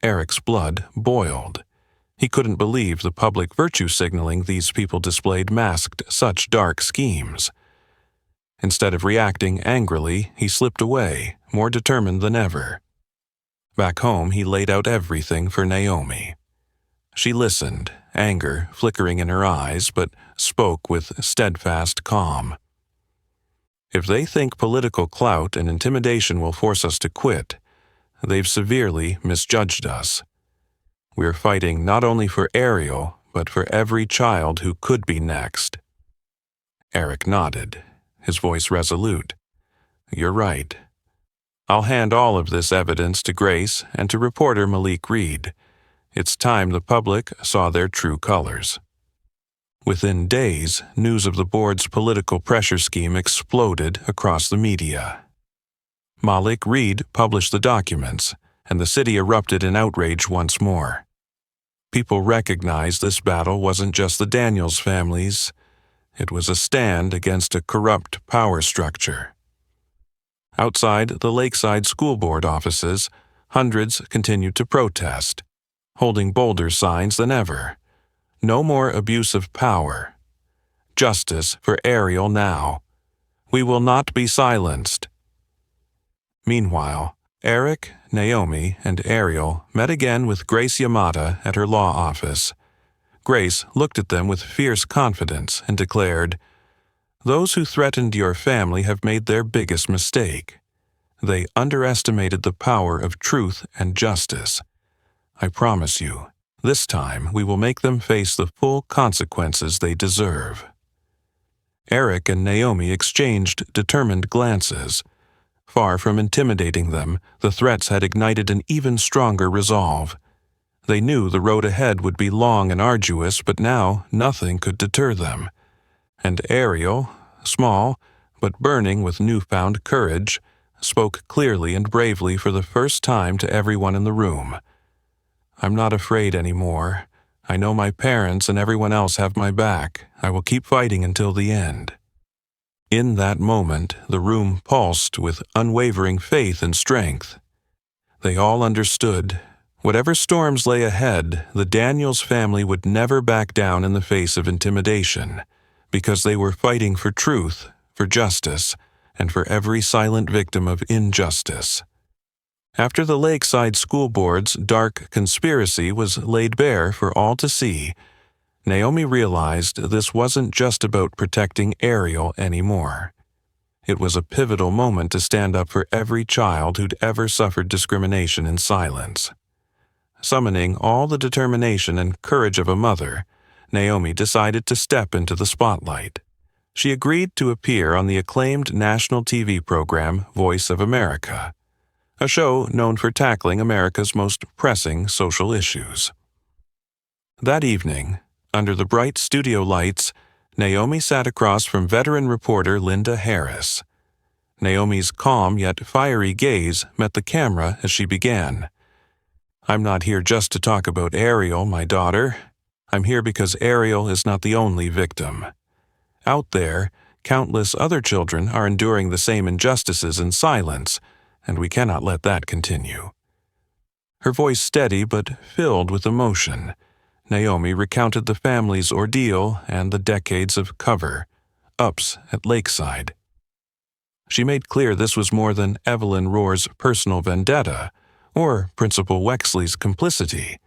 Eric's blood boiled. He couldn't believe the public virtue signaling these people displayed masked such dark schemes. Instead of reacting angrily, he slipped away, more determined than ever. Back home, he laid out everything for Naomi. She listened, anger flickering in her eyes, but spoke with steadfast calm. "If they think political clout and intimidation will force us to quit, they've severely misjudged us. We're fighting not only for Ariel, but for every child who could be next." Eric nodded, his voice resolute. "You're right. I'll hand all of this evidence to Grace and to reporter Malik Reed. It's time the public saw their true colors." Within days, news of the board's political pressure scheme exploded across the media. Malik Reed published the documents, and the city erupted in outrage once more. People recognized this battle wasn't just the Daniels families. It was a stand against a corrupt power structure. Outside the Lakeside School Board offices, hundreds continued to protest, holding bolder signs than ever. No more abuse of power. Justice for Ariel now. We will not be silenced. Meanwhile, Eric, Naomi, and Ariel met again with Grace Yamada at her law office. Grace looked at them with fierce confidence and declared, "Those who threatened your family have made their biggest mistake. They underestimated the power of truth and justice. I promise you, this time we will make them face the full consequences they deserve." Eric and Naomi exchanged determined glances. Far from intimidating them, the threats had ignited an even stronger resolve. They knew the road ahead would be long and arduous, but now nothing could deter them. And Ariel, small but burning with newfound courage, spoke clearly and bravely for the first time to everyone in the room. "I'm not afraid anymore. I know my parents and everyone else have my back. I will keep fighting until the end." In that moment, the room pulsed with unwavering faith and strength. They all understood. Whatever storms lay ahead, the Daniels family would never back down in the face of intimidation, because they were fighting for truth, for justice, and for every silent victim of injustice. After the Lakeside School Board's dark conspiracy was laid bare for all to see, Naomi realized this wasn't just about protecting Ariel anymore. It was a pivotal moment to stand up for every child who'd ever suffered discrimination in silence. Summoning all the determination and courage of a mother, Naomi decided to step into the spotlight. She agreed to appear on the acclaimed national TV program Voice of America, a show known for tackling America's most pressing social issues. That evening, under the bright studio lights, Naomi sat across from veteran reporter Linda Harris. Naomi's calm yet fiery gaze met the camera as she began. "I'm not here just to talk about Ariel, my daughter. I'm here because Ariel is not the only victim. Out there, countless other children are enduring the same injustices in silence, and we cannot let that continue." Her voice steady but filled with emotion, Naomi recounted the family's ordeal and the decades of cover-ups at Lakeside. She made clear this was more than Evelyn Rohr's personal vendetta or Principal Wexley's complicity.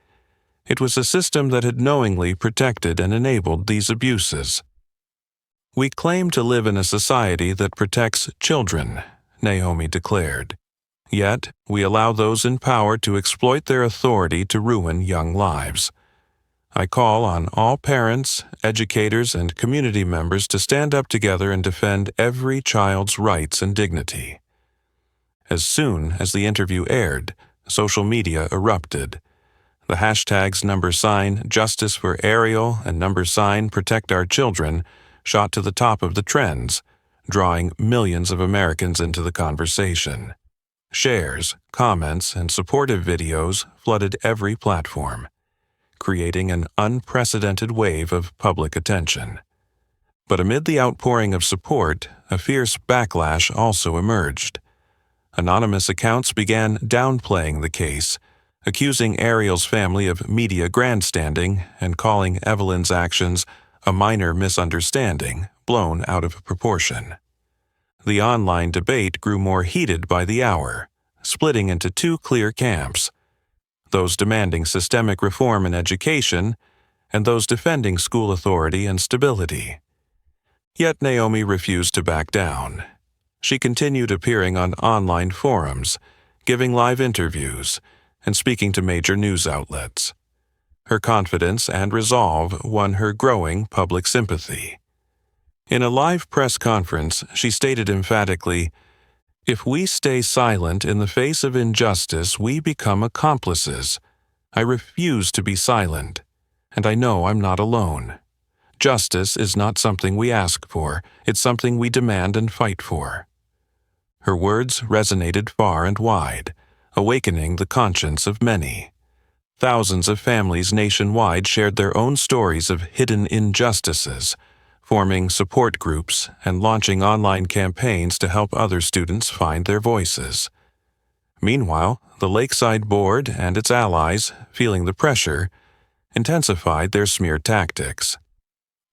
It was a system that had knowingly protected and enabled these abuses. "We claim to live in a society that protects children," Naomi declared. "Yet, we allow those in power to exploit their authority to ruin young lives. I call on all parents, educators, and community members to stand up together and defend every child's rights and dignity." As soon as the interview aired, social media erupted. The hashtags #Justice for Ariel and #Protect Our Children shot to the top of the trends, drawing millions of Americans into the conversation. Shares, comments, and supportive videos flooded every platform, creating an unprecedented wave of public attention. But amid the outpouring of support, a fierce backlash also emerged. Anonymous accounts began downplaying the case, accusing Ariel's family of media grandstanding and calling Evelyn's actions a minor misunderstanding blown out of proportion. The online debate grew more heated by the hour, splitting into two clear camps: those demanding systemic reform in education, and those defending school authority and stability. Yet Naomi refused to back down. She continued appearing on online forums, giving live interviews, and speaking to major news outlets. Her confidence and resolve won her growing public sympathy. In a live press conference, she stated emphatically, If we stay silent in the face of injustice, we become accomplices. I refuse to be silent, and I know I'm not alone. Justice is not something we ask for, it's something we demand and fight for." Her words resonated far and wide, awakening the conscience of many. Thousands of families nationwide shared their own stories of hidden injustices, forming support groups and launching online campaigns to help other students find their voices. Meanwhile, the Lakeside Board and its allies, feeling the pressure, intensified their smear tactics,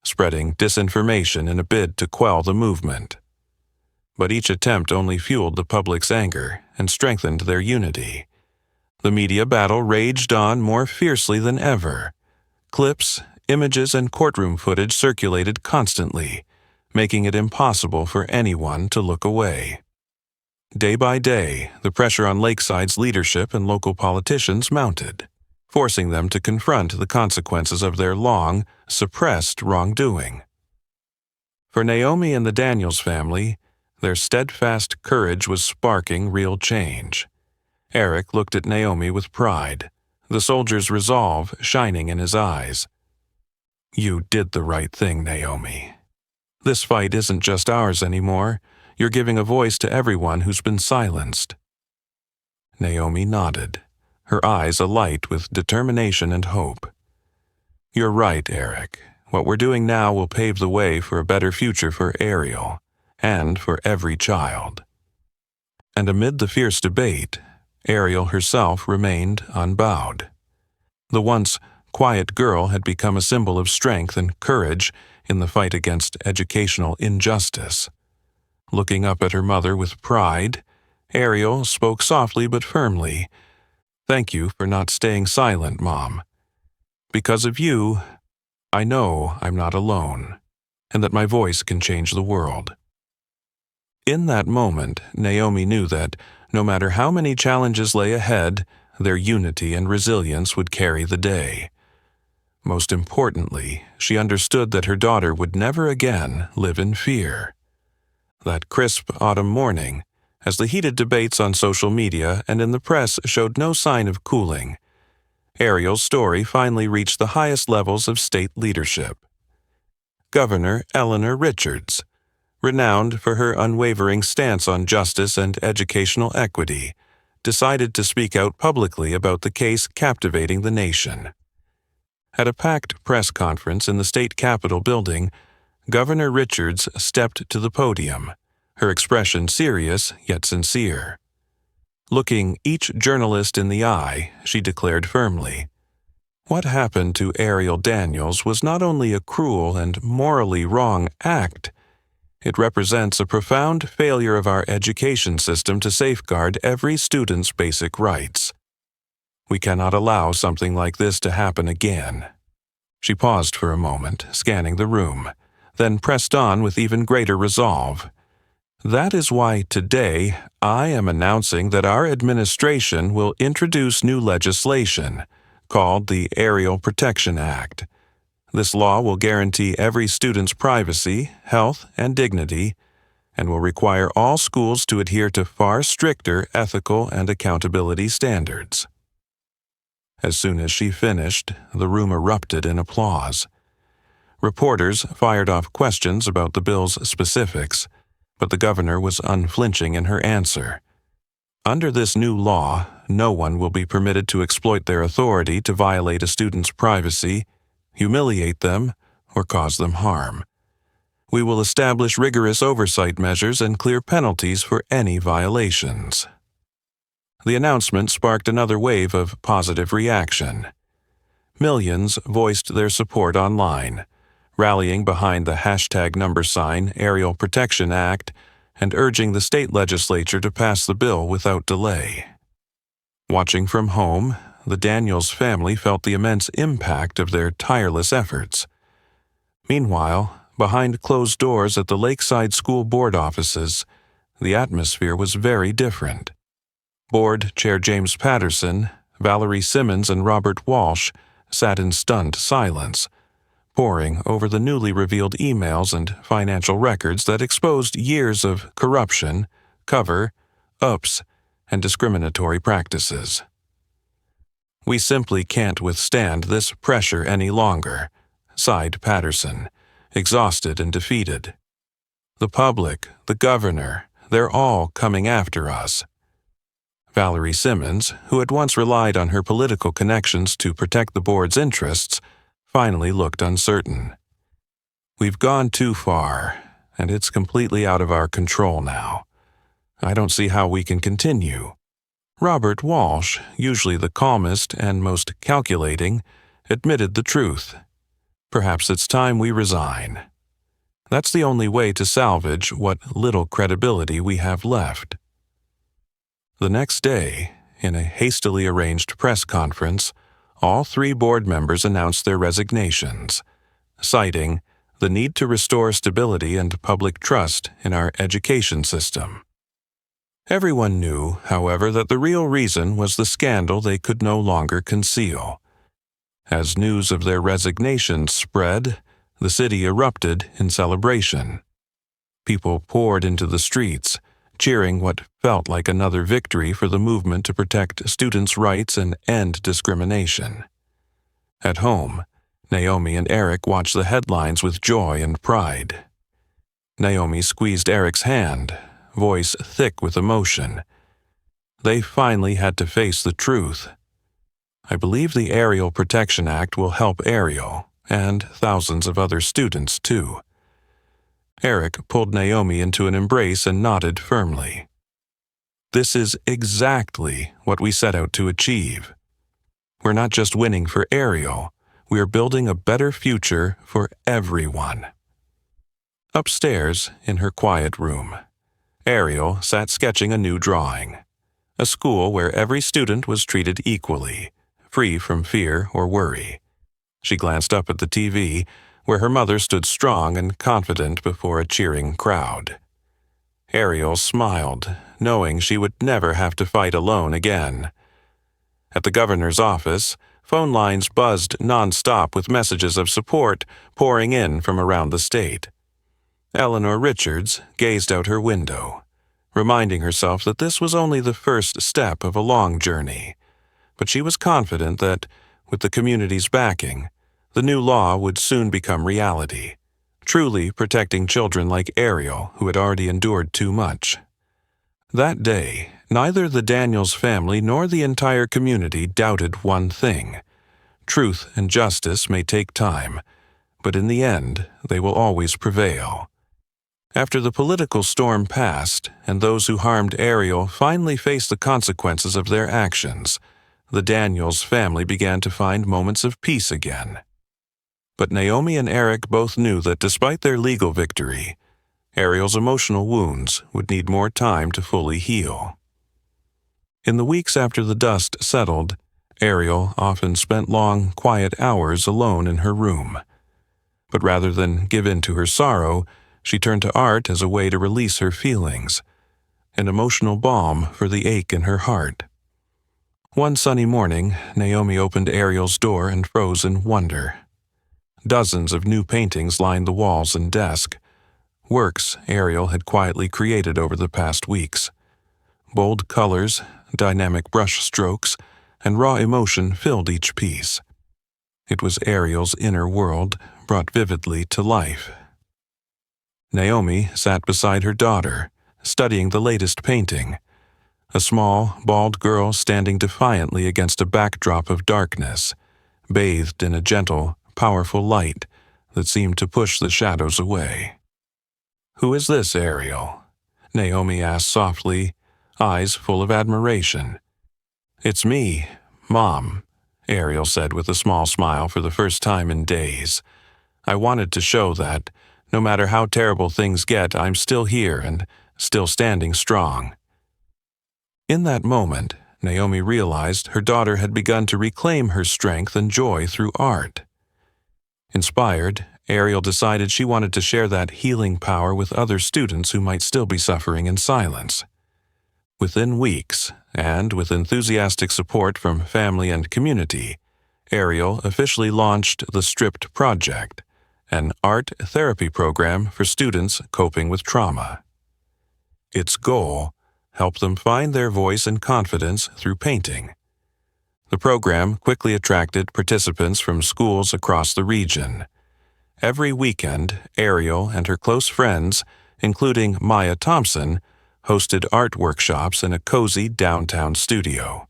spreading disinformation in a bid to quell the movement. But each attempt only fueled the public's anger and strengthened their unity. The media battle raged on more fiercely than ever. Clips, images, and courtroom footage circulated constantly, making it impossible for anyone to look away. Day by day, the pressure on Lakeside's leadership and local politicians mounted, forcing them to confront the consequences of their long, suppressed wrongdoing. For Naomi and the Daniels family, their steadfast courage was sparking real change. Eric looked at Naomi with pride, the soldier's resolve shining in his eyes. "You did the right thing, Naomi. This fight isn't just ours anymore. You're giving a voice to everyone who's been silenced." Naomi nodded, her eyes alight with determination and hope. "You're right, Eric. What we're doing now will pave the way for a better future for Ariel, and for every child." And amid the fierce debate, Ariel herself remained unbowed. The once quiet girl had become a symbol of strength and courage in the fight against educational injustice. Looking up at her mother with pride, Ariel spoke softly but firmly. "Thank you for not staying silent, Mom. Because of you, I know I'm not alone, and that my voice can change the world." In that moment, Naomi knew that, no matter how many challenges lay ahead, their unity and resilience would carry the day. Most importantly, she understood that her daughter would never again live in fear. That crisp autumn morning, as the heated debates on social media and in the press showed no sign of cooling, Ariel's story finally reached the highest levels of state leadership. Governor Eleanor Richards, renowned for her unwavering stance on justice and educational equity, decided to speak out publicly about the case captivating the nation. At a packed press conference in the state capitol building, Governor Richards stepped to the podium, her expression serious yet sincere. Looking each journalist in the eye, she declared firmly, "What happened to Ariel Daniels was not only a cruel and morally wrong act, it represents a profound failure of our education system to safeguard every student's basic rights. We cannot allow something like this to happen again." She paused for a moment, scanning the room, then pressed on with even greater resolve. "That is why today I am announcing that our administration will introduce new legislation called the Ariel Protection Act. This law will guarantee every student's privacy, health, and dignity, and will require all schools to adhere to far stricter ethical and accountability standards." As soon as she finished, the room erupted in applause. Reporters fired off questions about the bill's specifics, but the governor was unflinching in her answer. Under this new law, no one will be permitted to exploit their authority to violate a student's privacy, humiliate them, or cause them harm. We will establish rigorous oversight measures and clear penalties for any violations. The announcement sparked another wave of positive reaction. Millions voiced their support online, rallying behind the #sign Ariel Protection Act and urging the state legislature to pass the bill without delay. Watching from home, the Daniels family felt the immense impact of their tireless efforts. Meanwhile, behind closed doors at the Lakeside School Board offices, the atmosphere was very different. Board Chair James Patterson, Valerie Simmons, and Robert Walsh sat in stunned silence, poring over the newly revealed emails and financial records that exposed years of corruption, cover, ups, and discriminatory practices. "We simply can't withstand this pressure any longer," sighed Patterson, exhausted and defeated. "The public, the governor, they're all coming after us." Valerie Simmons, who had once relied on her political connections to protect the board's interests, finally looked uncertain. "We've gone too far, and it's completely out of our control now. I don't see how we can continue." Robert Walsh, usually the calmest and most calculating, admitted the truth. "Perhaps it's time we resign. That's the only way to salvage what little credibility we have left." The next day, in a hastily arranged press conference, all 3 board members announced their resignations, citing the need to restore stability and public trust in our education system. Everyone knew, however, that the real reason was the scandal they could no longer conceal. As news of their resignations spread, the city erupted in celebration. People poured into the streets, cheering what felt like another victory for the movement to protect students' rights and end discrimination. At home, Naomi and Eric watched the headlines with joy and pride. Naomi squeezed Eric's hand, voice thick with emotion. They finally had to face the truth. "I believe the Aerial Protection Act will help Ariel, and thousands of other students, too." Eric pulled Naomi into an embrace and nodded firmly. "This is exactly what we set out to achieve. We're not just winning for Ariel, we are building a better future for everyone." Upstairs, in her quiet room, Ariel sat sketching a new drawing, a school where every student was treated equally, free from fear or worry. She glanced up at the TV, where her mother stood strong and confident before a cheering crowd. Ariel smiled, knowing she would never have to fight alone again. At the governor's office, phone lines buzzed nonstop with messages of support pouring in from around the state. Eleanor Richards gazed out her window, reminding herself that this was only the first step of a long journey. But she was confident that, with the community's backing, the new law would soon become reality, truly protecting children like Ariel, who had already endured too much. That day, neither the Daniels family nor the entire community doubted one thing: truth and justice may take time, but in the end, they will always prevail. After the political storm passed, and those who harmed Ariel finally faced the consequences of their actions, the Daniels family began to find moments of peace again. But Naomi and Eric both knew that despite their legal victory, Ariel's emotional wounds would need more time to fully heal. In the weeks after the dust settled, Ariel often spent long, quiet hours alone in her room. But rather than give in to her sorrow, she turned to art as a way to release her feelings, an emotional balm for the ache in her heart. One sunny morning, Naomi opened Ariel's door and froze in wonder. Dozens of new paintings lined the walls and desk, works Ariel had quietly created over the past weeks. Bold colors, dynamic brush strokes, and raw emotion filled each piece. It was Ariel's inner world brought vividly to life. Naomi sat beside her daughter, studying the latest painting, a small, bald girl standing defiantly against a backdrop of darkness, bathed in a gentle, powerful light that seemed to push the shadows away. "Who is this, Ariel?" Naomi asked softly, eyes full of admiration. "It's me, Mom," Ariel said with a small smile for the first time in days. "I wanted to show that, no matter how terrible things get, I'm still here and still standing strong." In that moment, Naomi realized her daughter had begun to reclaim her strength and joy through art. Inspired, Ariel decided she wanted to share that healing power with other students who might still be suffering in silence. Within weeks, and with enthusiastic support from family and community, Ariel officially launched the Stripped Project, an art therapy program for students coping with trauma. Its goal, help them find their voice and confidence through painting. The program quickly attracted participants from schools across the region. Every weekend, Ariel and her close friends, including Maya Thompson, hosted art workshops in a cozy downtown studio.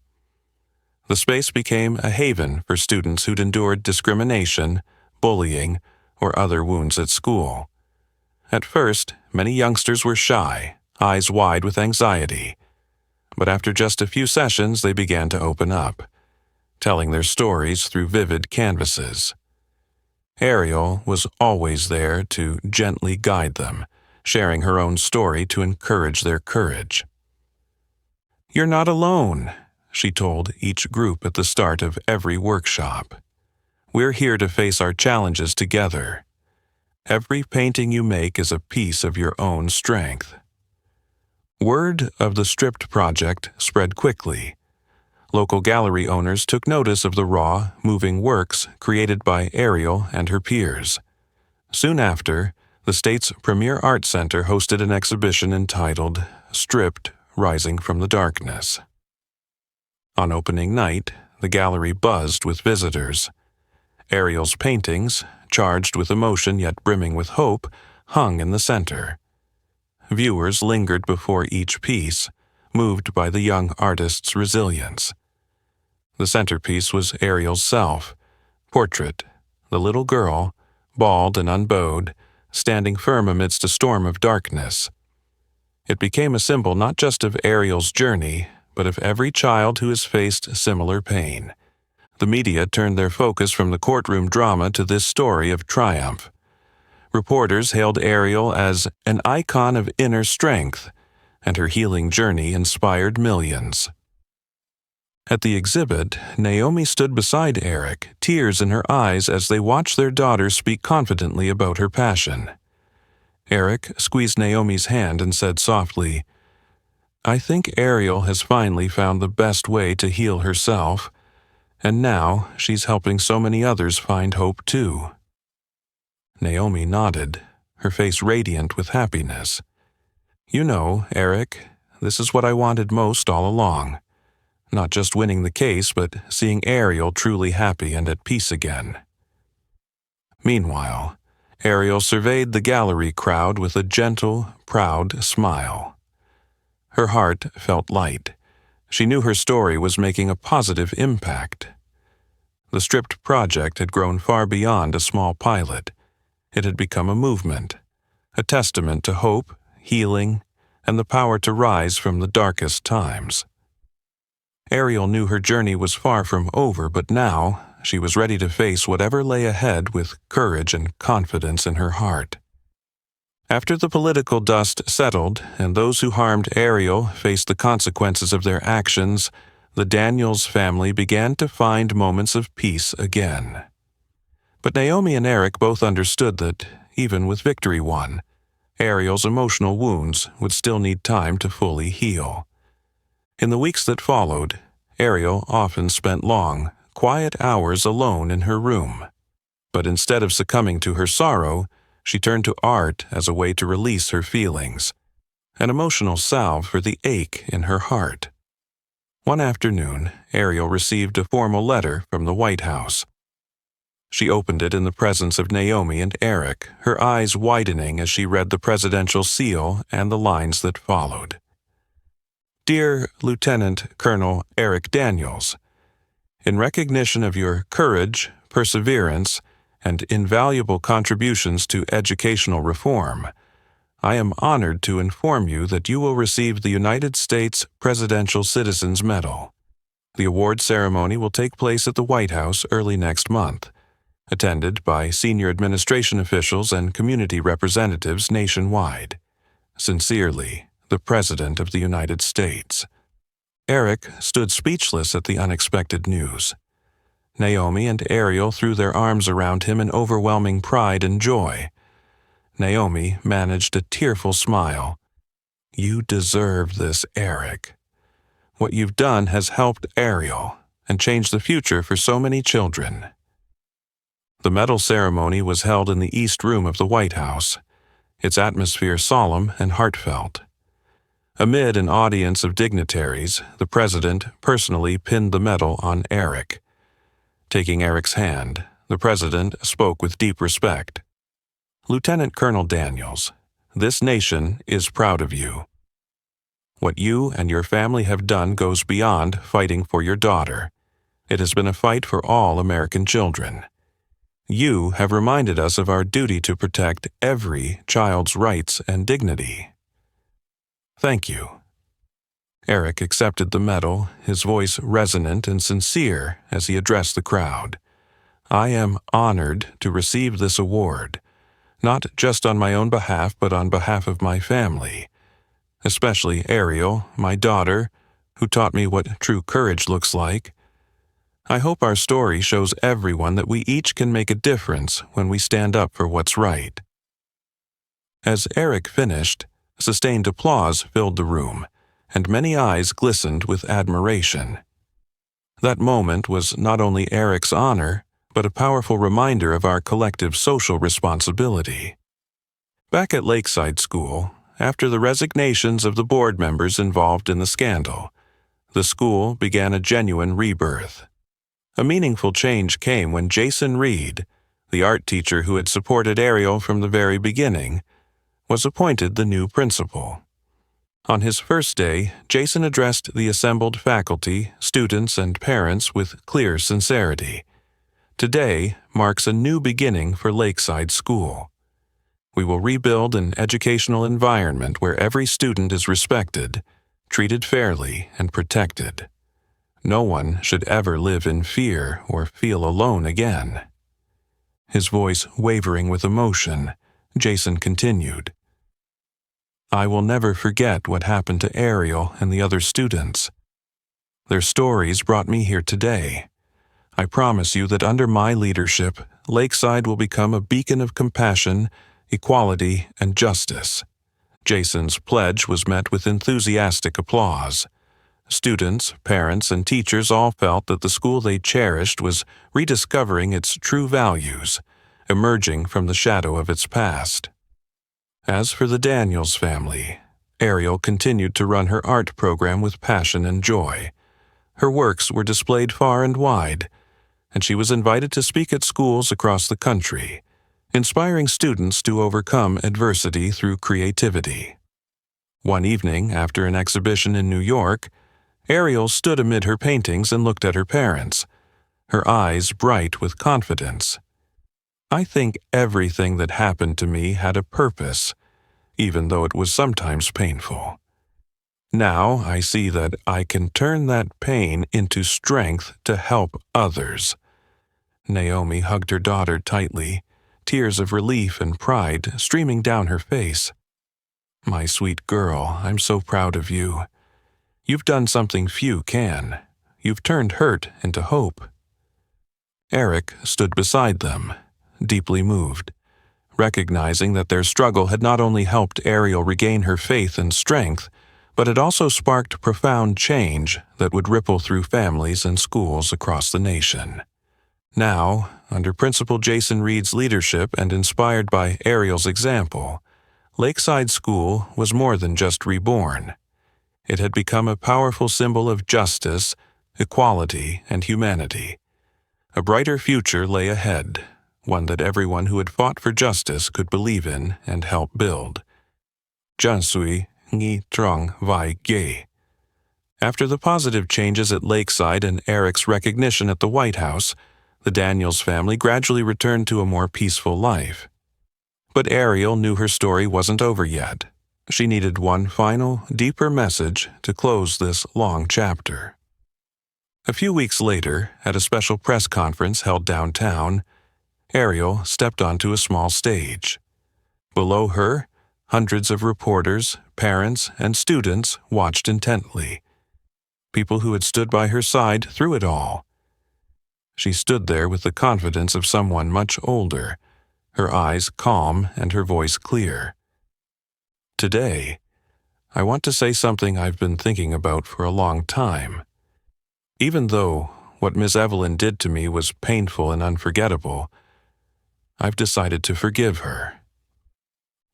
The space became a haven for students who'd endured discrimination, bullying, or other wounds at school. At first, many youngsters were shy, eyes wide with anxiety. But after just a few sessions, they began to open up, telling their stories through vivid canvases. Ariel was always there to gently guide them, sharing her own story to encourage their courage. "You're not alone," she told each group at the start of every workshop. "We're here to face our challenges together. Every painting you make is a piece of your own strength." Word of the Stripped project spread quickly. Local gallery owners took notice of the raw, moving works created by Ariel and her peers. Soon after, the state's premier art center hosted an exhibition entitled "Stripped, Rising from the Darkness." On opening night, the gallery buzzed with visitors. Ariel's paintings, charged with emotion yet brimming with hope, hung in the center. Viewers lingered before each piece, moved by the young artist's resilience. The centerpiece was Ariel's self, portrait, the little girl, bald and unbowed, standing firm amidst a storm of darkness. It became a symbol not just of Ariel's journey, but of every child who has faced similar pain. The media turned their focus from the courtroom drama to this story of triumph. Reporters hailed Ariel as an icon of inner strength, and her healing journey inspired millions. At the exhibit, Naomi stood beside Eric, tears in her eyes as they watched their daughter speak confidently about her passion. Eric squeezed Naomi's hand and said softly, "I think Ariel has finally found the best way to heal herself, and now she's helping so many others find hope too." Naomi nodded, her face radiant with happiness. "You know, Eric, this is what I wanted most all along. Not just winning the case, but seeing Ariel truly happy and at peace again." Meanwhile, Ariel surveyed the gallery crowd with a gentle, proud smile. Her heart felt light. She knew her story was making a positive impact. The Stripped project had grown far beyond a small pilot. It had become a movement, a testament to hope, healing, and the power to rise from the darkest times. Ariel knew her journey was far from over, but now she was ready to face whatever lay ahead with courage and confidence in her heart. After the political dust settled and those who harmed Ariel faced the consequences of their actions, the Daniels family began to find moments of peace again. But Naomi and Eric both understood that, even with victory won, Ariel's emotional wounds would still need time to fully heal. In the weeks that followed, Ariel often spent long, quiet hours alone in her room. But instead of succumbing to her sorrow, she turned to art as a way to release her feelings, an emotional salve for the ache in her heart. One afternoon, Ariel received a formal letter from the White House. She opened it in the presence of Naomi and Eric, her eyes widening as she read the presidential seal and the lines that followed. "Dear Lieutenant Colonel Eric Daniels, in recognition of your courage, perseverance, and invaluable contributions to educational reform, I am honored to inform you that you will receive the United States Presidential Citizens Medal. The award ceremony will take place at the White House early next month, attended by senior administration officials and community representatives nationwide. Sincerely, the President of the United States." Eric stood speechless at the unexpected news. Naomi and Ariel threw their arms around him in overwhelming pride and joy. Naomi managed a tearful smile. "You deserve this, Eric. What you've done has helped Ariel and changed the future for so many children." The medal ceremony was held in the East Room of the White House, its atmosphere solemn and heartfelt. Amid an audience of dignitaries, the president personally pinned the medal on Eric. Taking Eric's hand, the president spoke with deep respect. "Lieutenant Colonel Daniels, this nation is proud of you. What you and your family have done goes beyond fighting for your daughter. It has been a fight for all American children. You have reminded us of our duty to protect every child's rights and dignity. Thank you." Eric accepted the medal, his voice resonant and sincere as he addressed the crowd. "I am honored to receive this award, not just on my own behalf but on behalf of my family, especially Ariel, my daughter, who taught me what true courage looks like. I hope our story shows everyone that we each can make a difference when we stand up for what's right." As Eric finished, sustained applause filled the room, and many eyes glistened with admiration. That moment was not only Eric's honor, but a powerful reminder of our collective social responsibility. Back at Lakeside School, after the resignations of the board members involved in the scandal, the school began a genuine rebirth. A meaningful change came when Jason Reed, the art teacher who had supported Ariel from the very beginning, was appointed the new principal. On his first day, Jason addressed the assembled faculty, students, and parents with clear sincerity. Today marks a new beginning for Lakeside School. We will rebuild an educational environment where every student is respected, treated fairly, and protected. No one should ever live in fear or feel alone again. His voice wavering with emotion, Jason continued, "I will never forget what happened to Ariel and the other students. Their stories brought me here today. I promise you that under my leadership, Lakeside will become a beacon of compassion, equality, and justice." Jason's pledge was met with enthusiastic applause. Students, parents, and teachers all felt that the school they cherished was rediscovering its true values, emerging from the shadow of its past. As for the Daniels family, Ariel continued to run her art program with passion and joy. Her works were displayed far and wide, and she was invited to speak at schools across the country, inspiring students to overcome adversity through creativity. One evening, after an exhibition in New York, Ariel stood amid her paintings and looked at her parents, her eyes bright with confidence. "I think everything that happened to me had a purpose, even though it was sometimes painful. Now I see that I can turn that pain into strength to help others." Naomi hugged her daughter tightly, tears of relief and pride streaming down her face. "My sweet girl, I'm so proud of you. You've done something few can. You've turned hurt into hope." Eric stood beside them, deeply moved, recognizing that their struggle had not only helped Ariel regain her faith and strength, but it also sparked profound change that would ripple through families and schools across the nation. Now, under Principal Jason Reed's leadership and inspired by Ariel's example, Lakeside School was more than just reborn. It had become a powerful symbol of justice, equality, and humanity. A brighter future lay ahead, one that everyone who had fought for justice could believe in and help build. Jansui Ngi Trong Vai Ge. After the positive changes at Lakeside and Eric's recognition at the White House, the Daniels family gradually returned to a more peaceful life. But Ariel knew her story wasn't over yet. She needed one final, deeper message to close this long chapter. A few weeks later, at a special press conference held downtown, Ariel stepped onto a small stage. Below her, hundreds of reporters, parents, and students watched intently. People who had stood by her side through it all. She stood there with the confidence of someone much older, her eyes calm and her voice clear. "Today, I want to say something I've been thinking about for a long time. Even though what Miss Evelyn did to me was painful and unforgettable, I've decided to forgive her."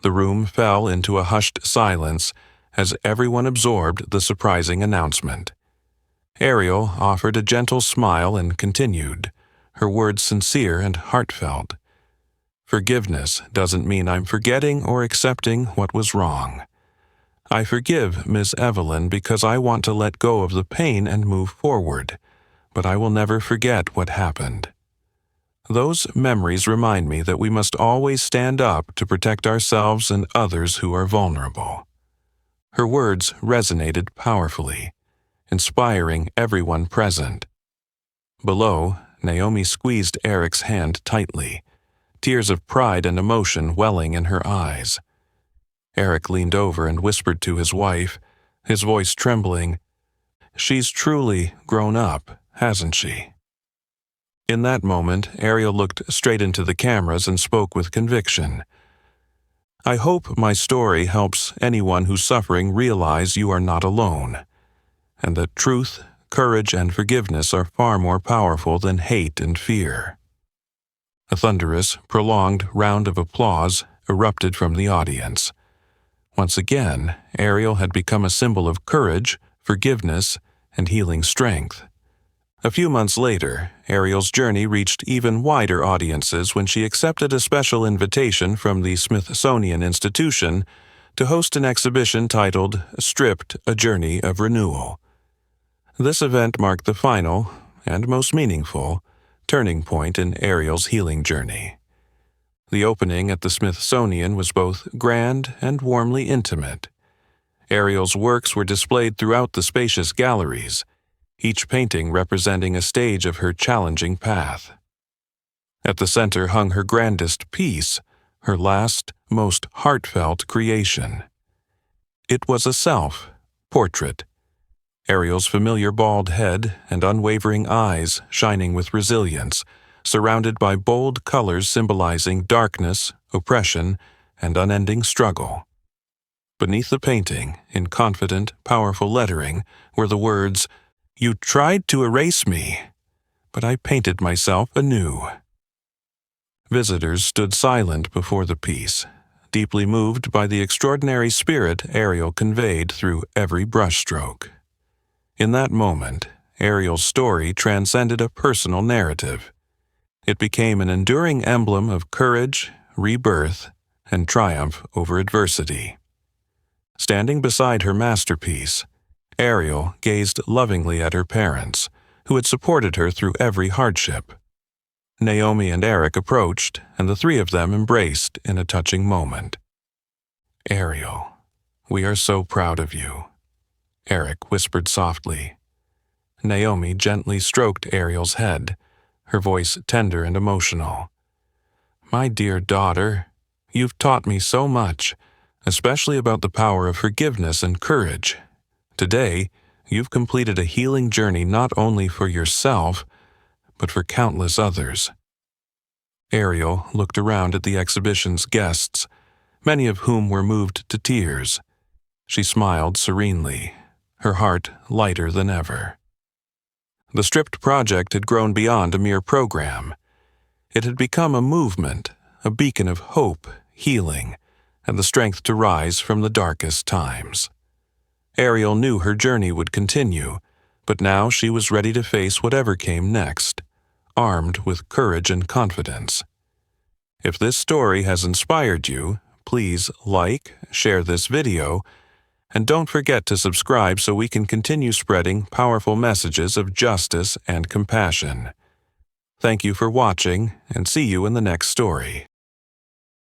The room fell into a hushed silence as everyone absorbed the surprising announcement. Ariel offered a gentle smile and continued, her words sincere and heartfelt. Forgiveness doesn't mean I'm forgetting or accepting what was wrong. I forgive Miss Evelyn because I want to let go of the pain and move forward, but I will never forget what happened. Those memories remind me that we must always stand up to protect ourselves and others who are vulnerable. Her words resonated powerfully, inspiring everyone present. Below, Naomi squeezed Eric's hand tightly, tears of pride and emotion welling in her eyes. Eric leaned over and whispered to his wife, his voice trembling, "She's truly grown up, hasn't she?" In that moment, Ariel looked straight into the cameras and spoke with conviction. "I hope my story helps anyone who's suffering realize you are not alone, and that truth, courage, and forgiveness are far more powerful than hate and fear." A thunderous, prolonged round of applause erupted from the audience. Once again, Ariel had become a symbol of courage, forgiveness, and healing strength. A few months later, Ariel's journey reached even wider audiences when she accepted a special invitation from the Smithsonian Institution to host an exhibition titled Stripped: A Journey of Renewal. This event marked the final, and most meaningful, turning point in Ariel's healing journey. The opening at the Smithsonian was both grand and warmly intimate. Ariel's works were displayed throughout the spacious galleries, each painting representing a stage of her challenging path. At the center hung her grandest piece, her last, most heartfelt creation. It was a self-portrait, Ariel's familiar bald head and unwavering eyes shining with resilience, surrounded by bold colors symbolizing darkness, oppression, and unending struggle. Beneath the painting, in confident, powerful lettering, were the words, "You tried to erase me, but I painted myself anew." Visitors stood silent before the piece, deeply moved by the extraordinary spirit Ariel conveyed through every brushstroke. In that moment, Ariel's story transcended a personal narrative. It became an enduring emblem of courage, rebirth, and triumph over adversity. Standing beside her masterpiece, Ariel gazed lovingly at her parents, who had supported her through every hardship. Naomi and Eric approached, and the three of them embraced in a touching moment. "Ariel, we are so proud of you," Eric whispered softly. Naomi gently stroked Ariel's head, her voice tender and emotional. "My dear daughter, you've taught me so much, especially about the power of forgiveness and courage. Today, you've completed a healing journey not only for yourself, but for countless others." Ariel looked around at the exhibition's guests, many of whom were moved to tears. She smiled serenely, her heart lighter than ever. The Stripped project had grown beyond a mere program. It had become a movement, a beacon of hope, healing, and the strength to rise from the darkest times. Ariel knew her journey would continue, but now she was ready to face whatever came next, armed with courage and confidence. If this story has inspired you, please like, share this video, and don't forget to subscribe so we can continue spreading powerful messages of justice and compassion. Thank you for watching, and see you in the next story.